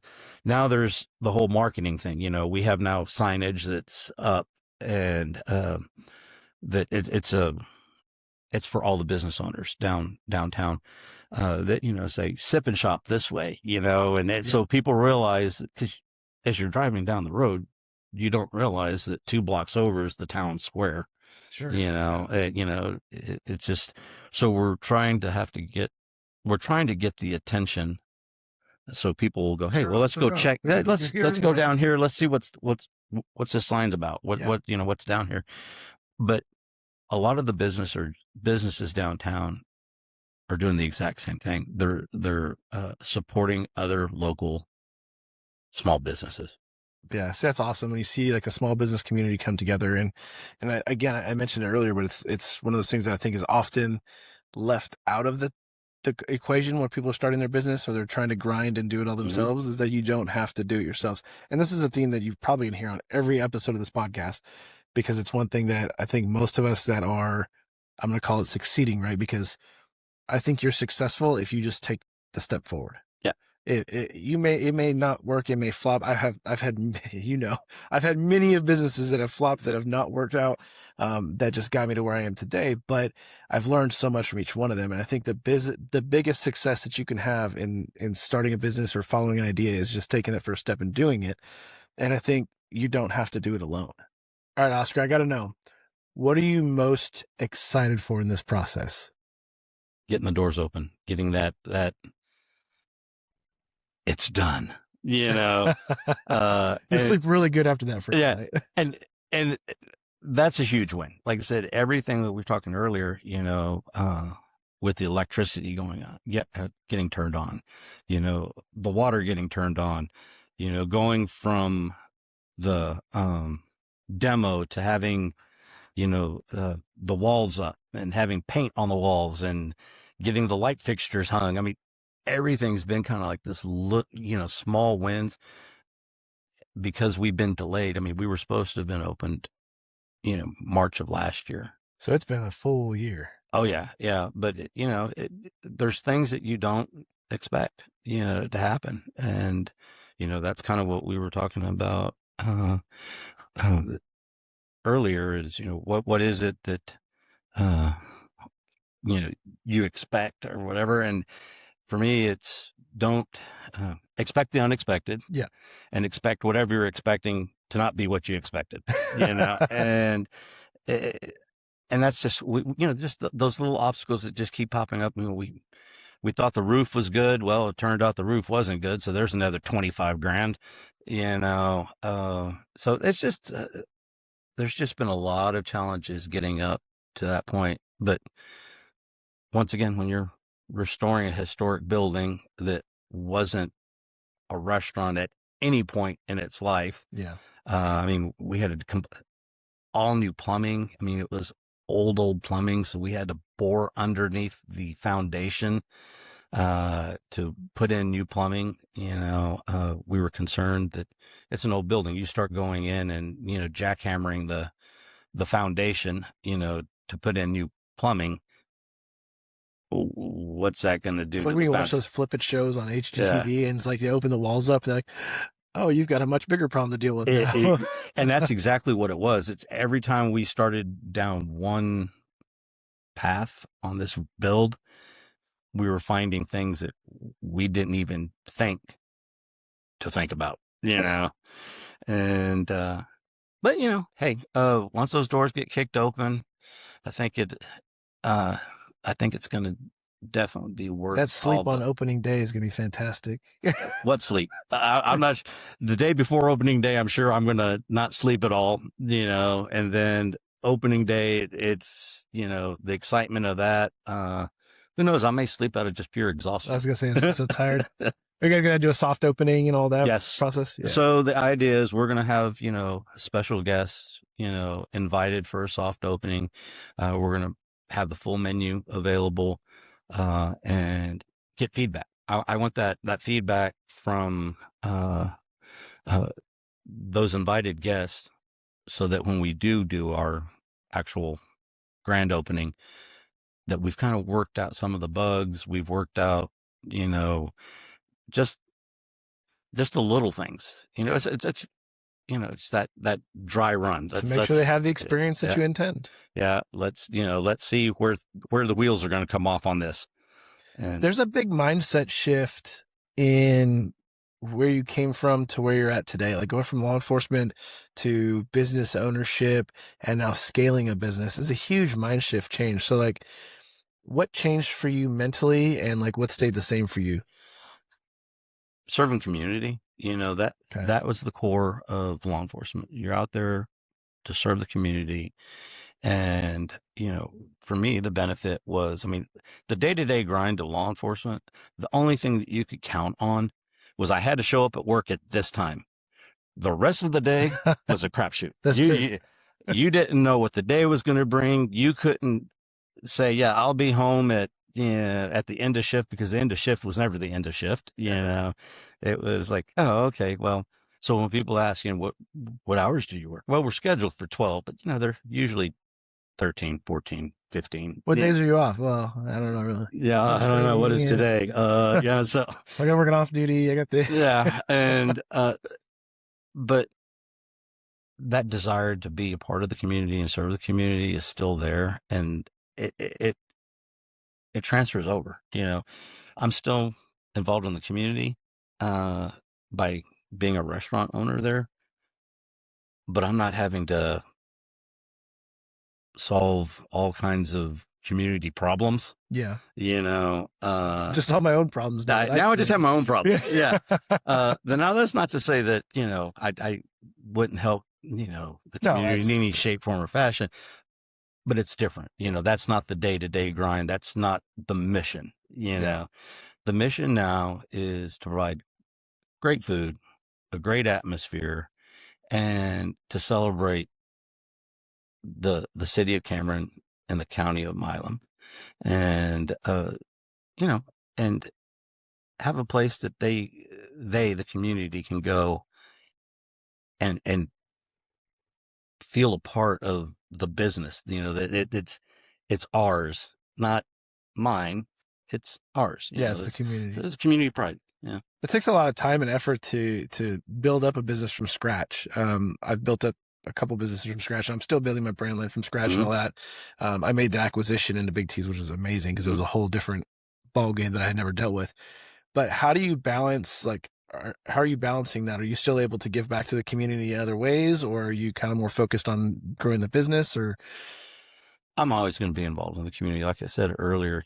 the whole marketing thing. We have now signage that's up and that it's for all the business owners downtown that, say sip and shop this way, so people realize that, because as you're driving down the road, you don't realize that 2 blocks over is the town square. Sure. It's just, so we're trying to get the attention so people will go, hey, well, let's go check that. Let's go down here. Let's see what's this sign's about. What's down here. But a lot of the businesses downtown are doing the exact same thing. They're supporting other local small businesses. Yeah, so that's awesome when you see like a small business community come together. And I mentioned it earlier, but it's one of those things that I think is often left out of the equation when people are starting their business or they're trying to grind and do it all themselves, is that you don't have to do it yourselves. And this is a theme that you probably can hear on every episode of this podcast, because it's one thing that I think most of us that are, I'm going to call it succeeding, right? Because I think you're successful if you just take the step forward. Yeah. It may not work. It may flop. I've had, I've had many of businesses that have flopped, that have not worked out, that just got me to where I am today. But I've learned so much from each one of them. And I think the biggest success that you can have in starting a business or following an idea is just taking that first step and doing it. And I think you don't have to do it alone. All right, Oscar, I got to know, what are you most excited for in this process? Getting the doors open, getting that it's done, you sleep really good after that first night. and that's a huge win. Like I said, everything that we were talking earlier, with the electricity going on, getting turned on, the water getting turned on, going from the demo to having, the walls up and having paint on the walls and getting the light fixtures hung. I mean, everything's been kind of like this small wins because we've been delayed. I mean, we were supposed to have been opened, March of last year. So it's been a full year. Oh yeah. Yeah. But there's things that you don't expect, to happen. And, that's kind of what we were talking about, earlier is, what is it that, you expect or whatever. And for me, it's don't expect the unexpected. Yeah. And expect whatever you're expecting to not be what you expected, and that's just, just those little obstacles that just keep popping up. We thought the roof was good. Well, it turned out the roof wasn't good. So there's another 25 grand, so it's just, there's just been a lot of challenges getting up to that point. But once again, when you're restoring a historic building that wasn't a restaurant at any point in its life. Yeah. I mean, we had all new plumbing. I mean, it was old plumbing. So we had to bore underneath the foundation, to put in new plumbing. We were concerned that it's an old building. You start going in and, jackhammering the foundation, to put in new plumbing. What's that going to do? It's like when you watch those flippant shows on HGTV, and it's like they open the walls up and they're like, oh, you've got a much bigger problem to deal with now. And that's exactly what it was. It's every time we started down one path on this build, we were finding things that we didn't even think about, and, but hey, once those doors get kicked open, I think I think it's going to definitely be worth That all sleep on the opening day is going to be fantastic. what sleep. I'm not the day before opening day. I'm sure I'm going to not sleep at all, and then opening day, it's, the excitement of that. Who knows? I may sleep out of just pure I was exhaustion. going to say, I'm so tired. Are you guys going to do a soft opening and all that Yes. process? Yeah. So the idea is we're going to have, special guests, invited for a soft opening. We're going to have the full menu available, and get feedback. I want that feedback from, uh, those invited guests so that when we do our actual grand opening, that we've kind of worked out some of the bugs. We've worked out, you know, just the little things, it's it's that dry run. To make sure they have the experience that yeah, you intend. yeah. Let's see where the wheels are going to come off on this. And There's a big mindset shift in where you came from to where you're at today, like going from law enforcement to business ownership and now scaling a business is a huge mind shift change. So like what changed for you mentally and like what stayed the same for you? serving community, that Okay. that was the core of law enforcement. You're out there to serve the community. And, for me, the benefit was, I mean, the day-to-day grind of law enforcement, the only thing that you could count on was I had to show up at work at this time. The rest of the day was a crapshoot. That's You, true. you, you didn't know what the day was going to bring. You couldn't say, yeah, I'll be home at the end of shift, because the end of shift was never the end of shift. It was like, oh, okay, well, so when people ask, what hours do you work? Well, we're scheduled for 12, but they're usually 13, 14, 15. What days are you off? Well, I don't know really. Yeah, I don't know. What is today? Yeah, so I got working off duty. I got this. yeah. And, but that desire to be a part of the community and serve the community is still there. And it transfers over, I'm still involved in the community, by being a restaurant owner there, but I'm not having to solve all kinds of community problems. Yeah. Just all my own problems now. now I just have my own problems. Yeah. Now that's not to say that, I wouldn't help, the community in any shape, form, or fashion, but it's different. That's not the day-to-day grind. That's not the mission. The mission now is to provide great food, a great atmosphere, and to celebrate the city of Cameron and the county of Milam, and and have a place that the community can go and feel a part of the business. That it's ours, not mine. It's ours. It's the community. It's community pride. Yeah. It takes a lot of time and effort to build up a business from scratch. I've built up a couple businesses from scratch. I'm still building my brand line from scratch and all that. I made the acquisition into Big T's, which was amazing because it was a whole different ball game that I had never dealt with. But how do you balance, how are you balancing that? Are you still able to give back to the community in other ways, or are you kind of more focused on growing the business? Or I'm always going to be involved in the community. Like I said earlier,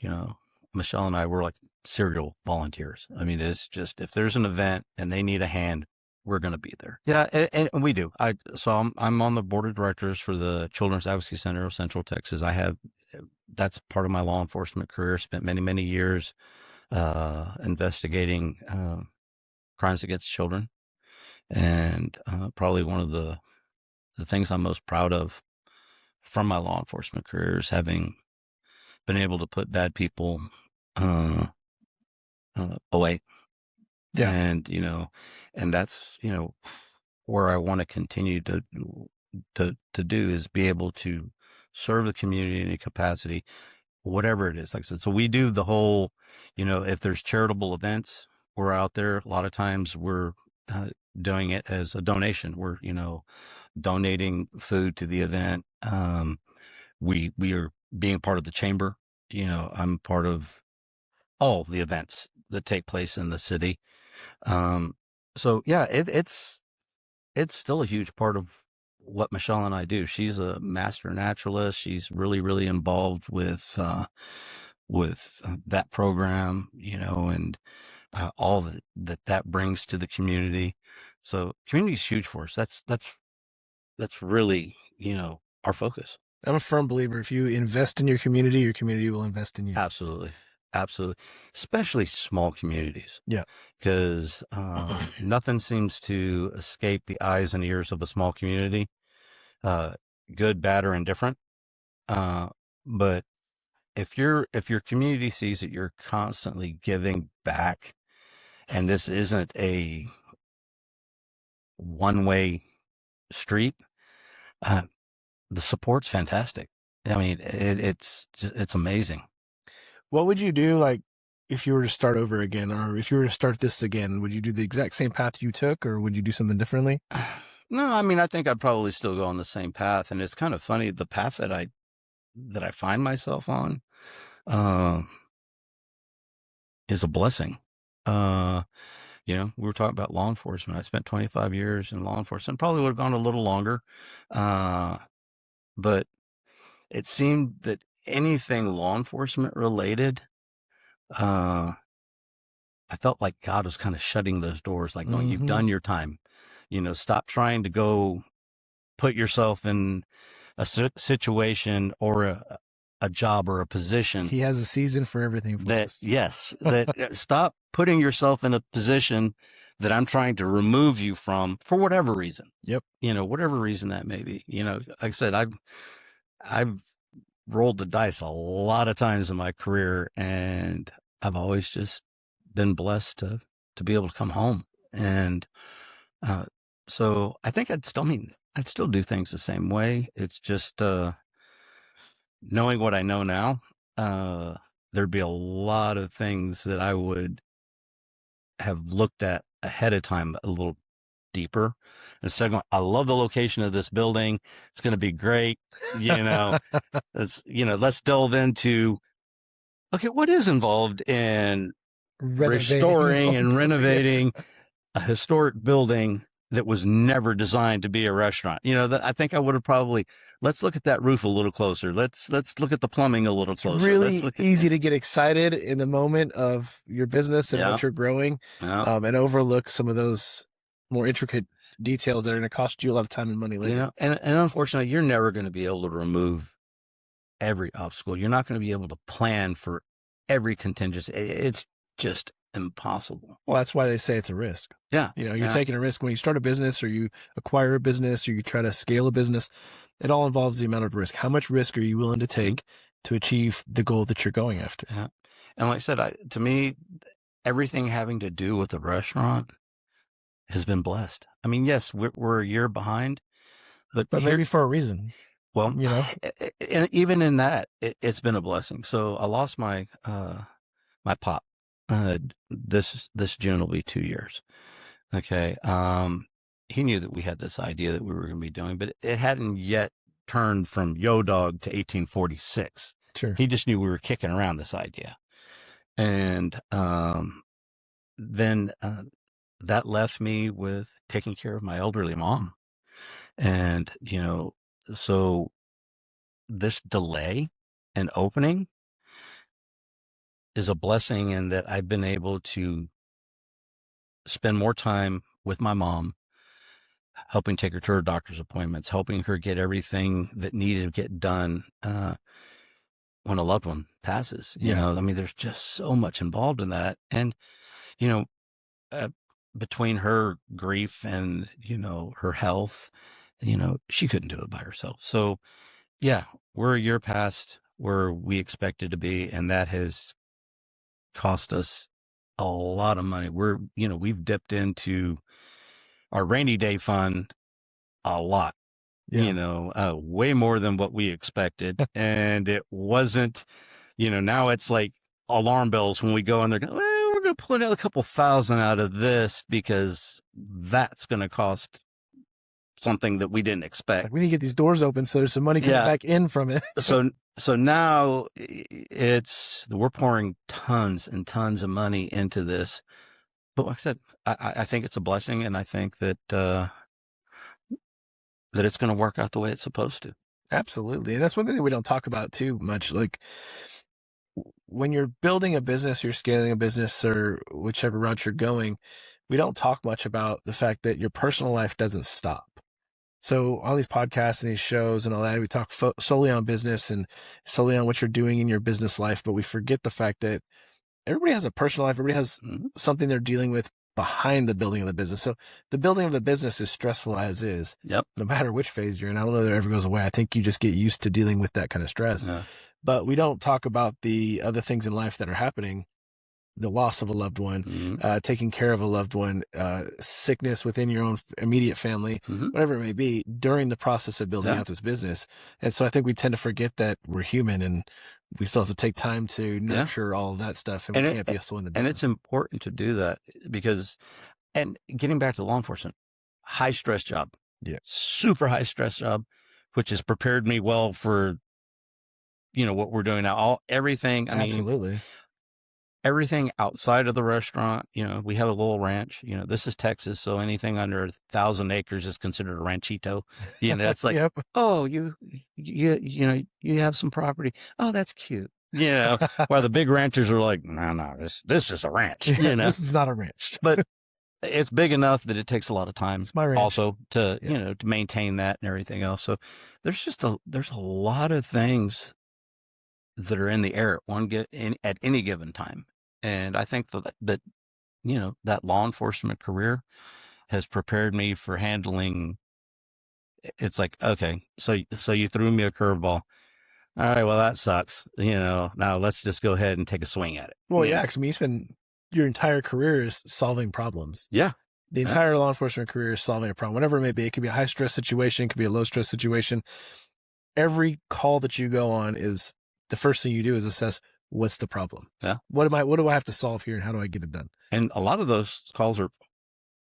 Michelle and I were like serial volunteers. I mean, it's just, if there's an event and they need a hand, we're going to be there. Yeah, and we do. I'm on the board of directors for the Children's Advocacy Center of Central Texas. That's part of my law enforcement career. Spent many, many years investigating crimes against children, and probably one of the things I'm most proud of from my law enforcement career is having been able to put bad people away. Yeah. And, and that's, where I want to continue to do, is be able to serve the community in a capacity, whatever it is. Like I said, so we do the whole, if there's charitable events, we're out there. A lot of times we're doing it as a donation. We're, donating food to the event. We are being part of the chamber. I'm part of all the events that take place in the city. So yeah, it's still a huge part of what Michelle and I do. She's a master naturalist. She's really, really involved with that program, and all that brings to the community. So community is huge for us. That's really, our focus. I'm a firm believer. If you invest in your community will invest in you. Absolutely. Absolutely. Especially small communities. Yeah. Because nothing seems to escape the eyes and ears of a small community, good, bad, or indifferent. But if your community sees that you're constantly giving back, and this isn't a one-way street, the support's fantastic. I mean, it's amazing. What would you do, like, if you were to start over again, or if you were to start this again? Would you do the exact same path you took, or would you do something differently? No, I mean, I think I'd probably still go on the same path. And it's kind of funny, the path that I find myself on, is a blessing. We were talking about law enforcement. I spent 25 years in law enforcement, probably would have gone a little longer. But it seemed that anything law enforcement related, I felt like God was kind of shutting those doors. Like, no, you've done your time. Stop trying to go put yourself in a situation or a job or a position. He has a season for everything. Stop putting yourself in a position that I'm trying to remove you from for whatever reason. Yep. Whatever reason that may be. Like I said, I've rolled the dice a lot of times in my career, and I've always just been blessed to be able to come home. And so I think I'd still do things the same way. It's just knowing what I know now, there'd be a lot of things that I would have looked at ahead of time a little deeper, instead of going, I love the location of this building, it's going to be great. Let's delve into, okay, what is involved in restoring and renovating a historic building that was never designed to be a restaurant. I think I would have probably, let's look at that roof a little closer. Let's look at the plumbing a little closer. It's really easy to get excited in the moment of your business and what you're growing, and overlook some of those more intricate details that are going to cost you a lot of time and money later. And unfortunately, you're never going to be able to remove every obstacle. You're not going to be able to plan for every contingency. It's just impossible. Well, that's why they say it's a risk. Yeah. You're taking a risk when you start a business, or you acquire a business, or you try to scale a business. It all involves the amount of risk. How much risk are you willing to take to achieve the goal that you're going after? Yeah. And like I said, to me, everything having to do with the restaurant has been blessed. I mean, yes, we're a year behind, but maybe for a reason. Well, and even in that, it's been a blessing. So I lost my my pop. This June will be 2 years. Okay. He knew that we had this idea that we were going to be doing, but it hadn't yet turned from Yo Dog to 1846. Sure. He just knew we were kicking around this idea. And then that left me with taking care of my elderly mom. And, so this delay in opening is a blessing in that I've been able to spend more time with my mom, helping take her to her doctor's appointments, helping her get everything that needed to get done when a loved one passes. I mean, there's just so much involved in that. And, between her grief and, her health, she couldn't do it by herself. So, yeah, we're a year past where we expected to be, and that has cost us a lot of money. We've dipped into our rainy day fund a lot, way more than what we expected. And it wasn't, now it's like alarm bells when we go and they're going, well, we're going to pull another couple thousand out of this because that's going to cost something that we didn't expect. We need to get these doors open so there's some money coming back in from it. So now we're pouring tons and tons of money into this. But like I said, I think it's a blessing, and I think that that it's going to work out the way it's supposed to. Absolutely. And that's one thing that we don't talk about too much. Like when you're building a business, you're scaling a business or whichever route you're going, we don't talk much about the fact that your personal life doesn't stop. So all these podcasts and these shows and all that, we talk solely on business and solely on what you're doing in your business life, but we forget the fact that everybody has a personal life. Everybody has something they're dealing with behind the building of the business. So the building of the business is stressful as is. Yep. No matter which phase you're in. I don't know that it ever goes away. I think you just get used to dealing with that kind of stress. Yeah. But we don't talk about the other things in life that are happening. The loss of a loved one, taking care of a loved one, sickness within your own immediate family, whatever it may be, during the process of building out this business. And so I think we tend to forget that we're human and we still have to take time to nurture all of that stuff. And we can't be so in the business. And it's important to do that because, and getting back to law enforcement, high stress job. Yeah. Super high stress job, which has prepared me well for, what we're doing now. Everything. Absolutely. Everything outside of the restaurant, we have a little ranch, this is Texas. So anything under 1,000 acres is considered a ranchito. It's like, oh, you have some property. Oh, that's cute. While the big ranchers are like, no, this is a ranch. This is not a ranch. But it's big enough that it takes a lot of time it's my ranch. Also to, to maintain that and everything else. So there's a lot of things that are in the air at any given time. And I think that that law enforcement career has prepared me for handling. It's like, okay, so you threw me a curveball. All right, well, that sucks. Now let's just go ahead and take a swing at it. Well, yeah, because you spend your entire career is solving problems. Yeah. The entire law enforcement career is solving a problem, whatever it may be. It could be a high stress situation, it could be a low stress situation. Every call that you go on is the first thing you do is assess what's the problem. Yeah. What do I have to solve here and how do I get it done? And a lot of those calls are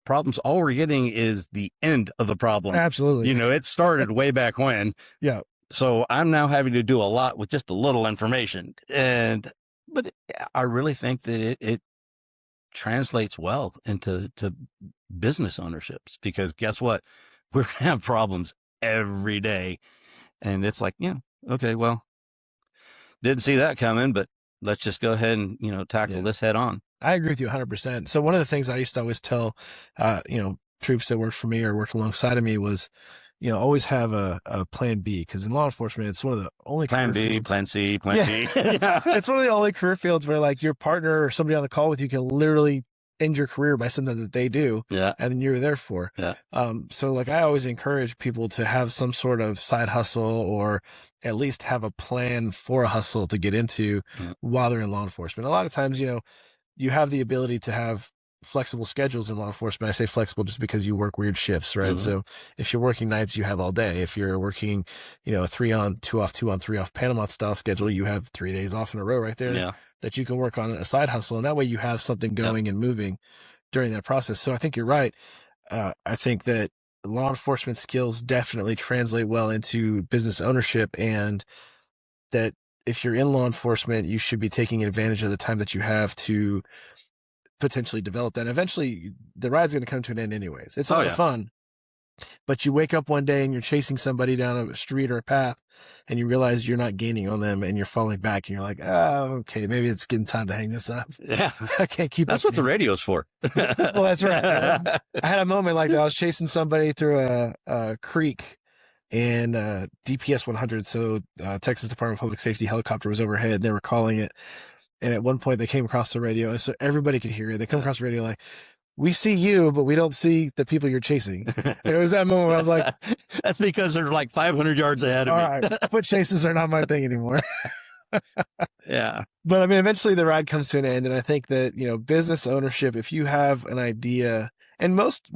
problems. All we're getting is the end of the problem. Absolutely. It started way back when. Yeah. So I'm now having to do a lot with just a little information. But I really think that it translates well into business ownerships because guess what? We're going to have problems every day. And it's like, okay, well, didn't see that coming, but let's just go ahead and, tackle this head on. I agree with you 100%. So one of the things I used to always tell, troops that worked for me or worked alongside of me was, always have a plan B because in law enforcement, it's one of the only plan B, fields. plan C, plan D. It's one of the only career fields where like your partner or somebody on the call with you can literally end your career by something that they do. Yeah. And then you're there for. Yeah. So like I always encourage people to have some sort of side hustle or at least have a plan for a hustle to get into while they're in law enforcement. A lot of times, you have the ability to have flexible schedules in law enforcement. I say flexible just because you work weird shifts, right? So if you're working nights, you have all day. If you're working, a 3 on, 2 off, 2 on, 3 off Panama style schedule, you have 3 days off in a row right there that you can work on a side hustle. And that way you have something going and moving during that process. So I think you're right. I think that law enforcement skills definitely translate well into business ownership, and that if you're in law enforcement, you should be taking advantage of the time that you have to potentially develop that. And eventually the ride's going to come to an end anyways. It's a lot of fun, but you wake up one day and you're chasing somebody down a street or a path and you realize you're not gaining on them and you're falling back and you're like, oh, okay, maybe it's getting time to hang this up. Yeah. I can't keep That's what the radio's for. Well, that's right. I had a moment like that. I was chasing somebody through a creek and DPS 100. So Texas Department of Public Safety helicopter was overhead. They were calling it. And at one point they came across the radio, so everybody could hear it. They come across the radio like, we see you, but we don't see the people you're chasing. And it was that moment where I was like, that's because they're like 500 yards ahead of me. All right, foot chases are not my thing anymore. Yeah. But I mean, eventually the ride comes to an end. And I think that, business ownership, if you have an idea, and most,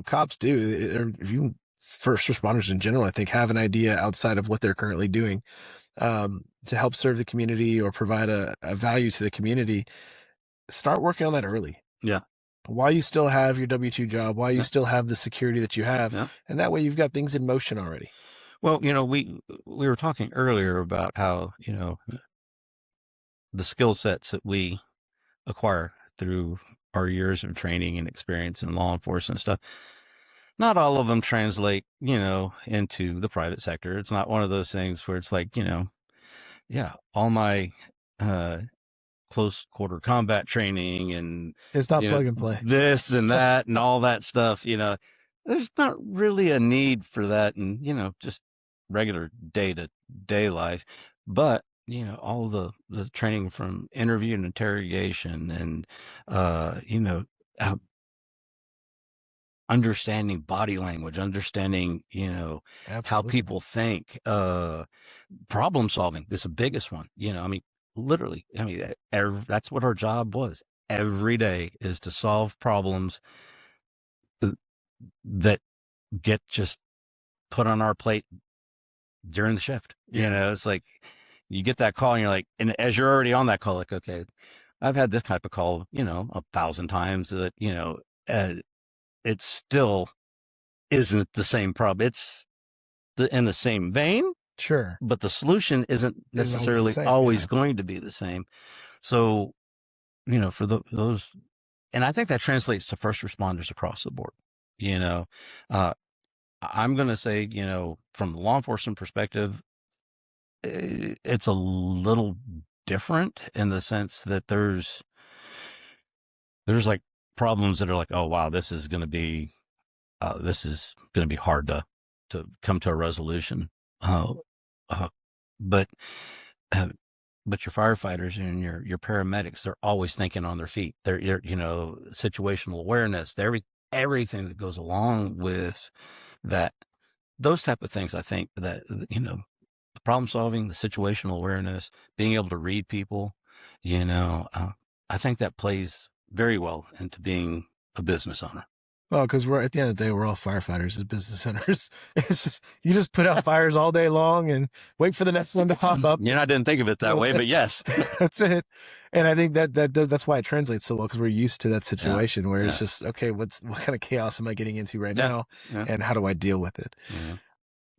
cops do, or if you first responders in general, I think have an idea outside of what they're currently doing, to help serve the community or provide a value to the community, start working on that early. Yeah. While you still have your W-2 job, while you still have the security that you have. Yeah. And that way you've got things in motion already. Well, we were talking earlier about how, the skill sets that we acquire through our years of training and experience in law enforcement and stuff. not all of them translate, into the private sector. It's not one of those things where it's like, yeah, all my, uh, close quarter combat training and, It's not plug and play. this and that and all that stuff, there's not really a need for that. And, just regular day to day life, but, all the training from interview and interrogation and, uh, understanding body language, understanding, how Absolutely. people think, problem solving is the biggest one. I mean, literally, that's what our job was. Every day is to solve problems that get just put on our plate during the shift. It's like you get that call and you're like, and as you're already on that call, like, okay, I've had this type of call, 1,000 times that, it still isn't the same problem. It's in the same vein, Sure. but the solution isn't necessarily same, always yeah. going to be the same. So, for those, and I think that translates to first responders across the board. Uh, I'm going to say, from the law enforcement perspective, it's a little different in the sense that there's like problems that are like, oh wow, this is going to be hard to come to a resolution. Uh, uh, but uh, but your firefighters and your paramedics, they're always thinking on their feet. They're situational awareness, everything that goes along with that. Those type of things, I think that the problem solving, the situational awareness, being able to read people, I think that plays very well into being a business owner. Well, because we're at the end of the day, we're all firefighters as business owners. It's just you just put out fires all day long and wait for the next one to pop up. I didn't think of it that way, but yes, that's it. And I think that's why it translates so well, because we're used to that situation where it's just, okay, what kind of chaos am I getting into right now, and how do I deal with it?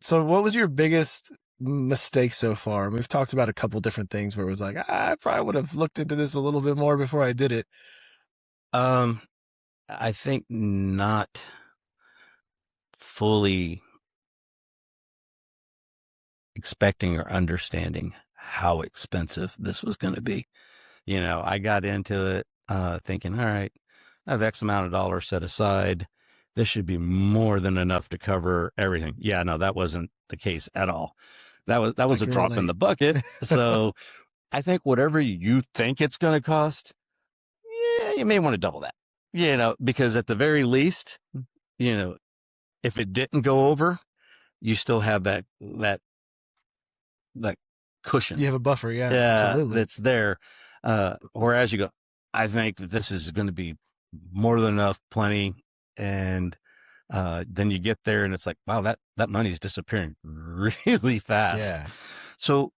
So, what was your biggest mistake so far? We've talked about a couple different things where it was like, I probably would have looked into this a little bit more before I did it. I think not fully expecting or understanding how expensive this was going to be. I got into it thinking, all right, I have X amount of dollars set aside. This should be more than enough to cover everything. Yeah, no, that wasn't the case at all. That was a drop in the bucket. So I think whatever you think it's going to cost, yeah, you may want to double that. Because at the very least, if it didn't go over, you still have that cushion. You have a buffer, absolutely. That's there. Whereas you go, I think that this is going to be more than enough, plenty. And then you get there and it's like, wow, that money is disappearing really fast. Yeah. So,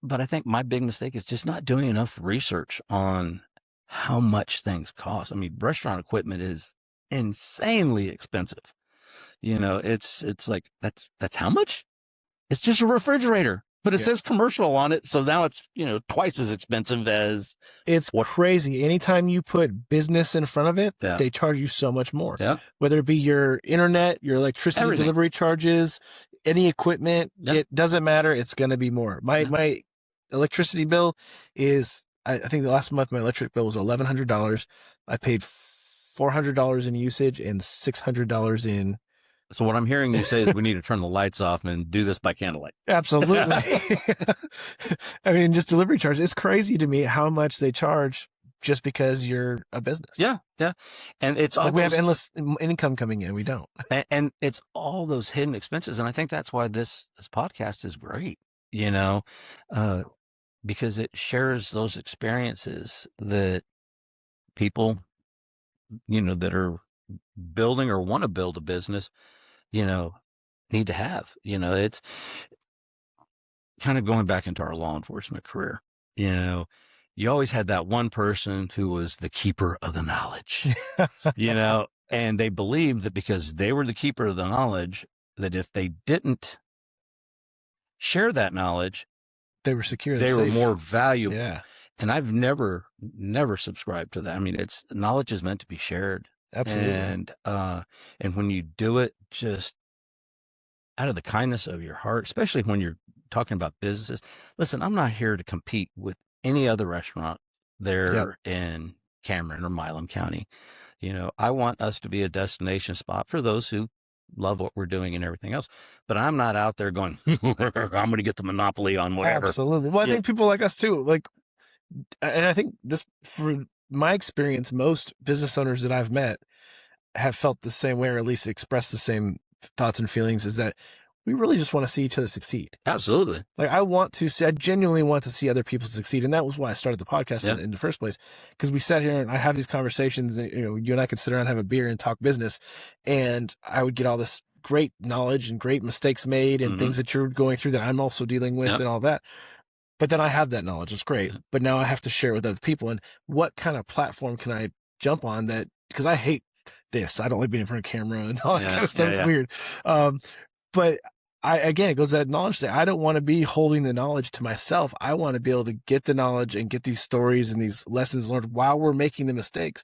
but I think my big mistake is just not doing enough research on how much things cost. I mean, restaurant equipment is insanely expensive. It's like, that's how much? It's just a refrigerator, but it says commercial on it. So now it's, twice as expensive as it's crazy. Anytime you put business in front of it, they charge you so much more. Yeah. Whether it be your internet, your electricity delivery charges, any equipment, it doesn't matter. It's going to be more. My electricity bill is, I think the last month my electric bill was $1,100. I paid $400 in usage and $600 in. So what I'm hearing you say is we need to turn the lights off and do this by candlelight. Absolutely. I mean, just delivery charges. It's crazy to me how much they charge just because you're a business. Yeah. Yeah. And it's all we have endless income coming in. We don't. And it's all those hidden expenses. And I think that's why this podcast is great, because it shares those experiences that people, that are building or want to build a business, need to have. It's kind of going back into our law enforcement career. You always had that one person who was the keeper of the knowledge, and they believed that because they were the keeper of the knowledge, that if they didn't share that knowledge, they were secure. They were more valuable. Yeah. And I've never subscribed to that. I mean, knowledge is meant to be shared. Absolutely. And when you do it just out of the kindness of your heart, especially when you're talking about businesses. Listen, I'm not here to compete with any other restaurant Yep. there in Cameron or Milam County. I want us to be a destination spot for those who love what we're doing and everything else. But I'm not out there going, I'm going to get the monopoly on whatever. Absolutely. Well, I Yeah. think people like us too, like, and I think this, for my experience, most business owners that I've met have felt the same way, or at least expressed the same thoughts and feelings, is that we really just want to see each other succeed. Absolutely. Like, I genuinely want to see other people succeed. And that was why I started the podcast in the first place. Because we sat here and I have these conversations, and, you and I could sit around and have a beer and talk business. And I would get all this great knowledge and great mistakes made and things that you're going through that I'm also dealing with and all that. But then I have that knowledge. It's great. But now I have to share it with other people. And what kind of platform can I jump on that? Because I hate this. I don't like being in front of camera and all that kind of stuff. It's weird. But again, it goes to that knowledge thing. I don't want to be holding the knowledge to myself. I want to be able to get the knowledge and get these stories and these lessons learned while we're making the mistakes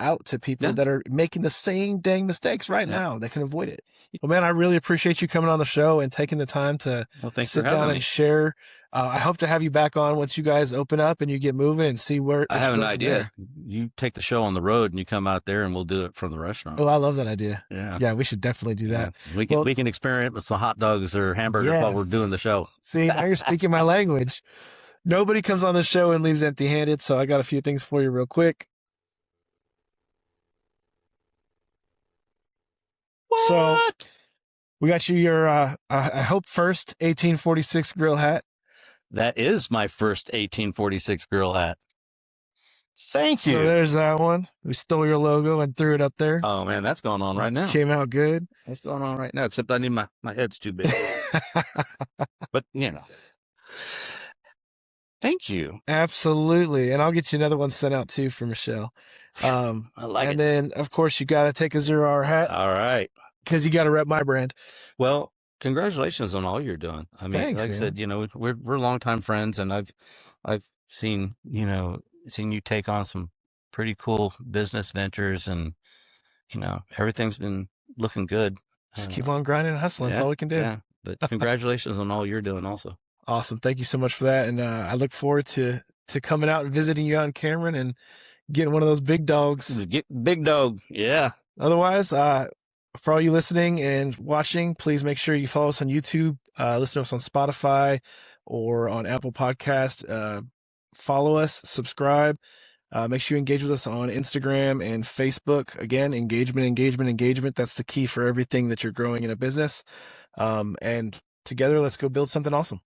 out to people that are making the same dang mistakes right now that can avoid it. Well, man, I really appreciate you coming on the show and taking the time to sit down and share. I hope to have you back on once you guys open up and you get moving and see where. I have an idea. You take the show on the road and you come out there and we'll do it from the restaurant. Oh, I love that idea. Yeah, we should definitely do that. We can experiment with some hot dogs or hamburgers while we're doing the show. See, now you're speaking my language. Nobody comes on the show and leaves empty-handed, so I got a few things for you real quick. What? So we got you your, I hope, first 1846 grill hat. That is my first 1846 grill hat. Thank you. So there's that one. We stole your logo and threw it up there. Oh, man, that's going on right now. Came out good. That's going on right now, except I need my head's too big. But, thank you. Absolutely. And I'll get you another one sent out too for Michelle. I like it. And then, of course, you got to take a 0 hour hat. All right. Because you got to rep my brand. Well, congratulations on all you're doing. I mean, thanks, like man. I said, we're longtime friends, and I've seen you take on some pretty cool business ventures, and everything's been looking good. Just keep on grinding and hustling. That's all we can do. Yeah. But congratulations on all you're doing also. Awesome. Thank you so much for that. And I look forward to coming out and visiting you out in Cameron and getting one of those big dogs. Get big dog. Yeah. Otherwise, for all you listening and watching, please make sure you follow us on YouTube, listen to us on Spotify or on Apple Podcast. Follow us, subscribe. Make sure you engage with us on Instagram and Facebook. Again, engagement. That's the key for everything that you're growing in a business. And together, let's go build something awesome.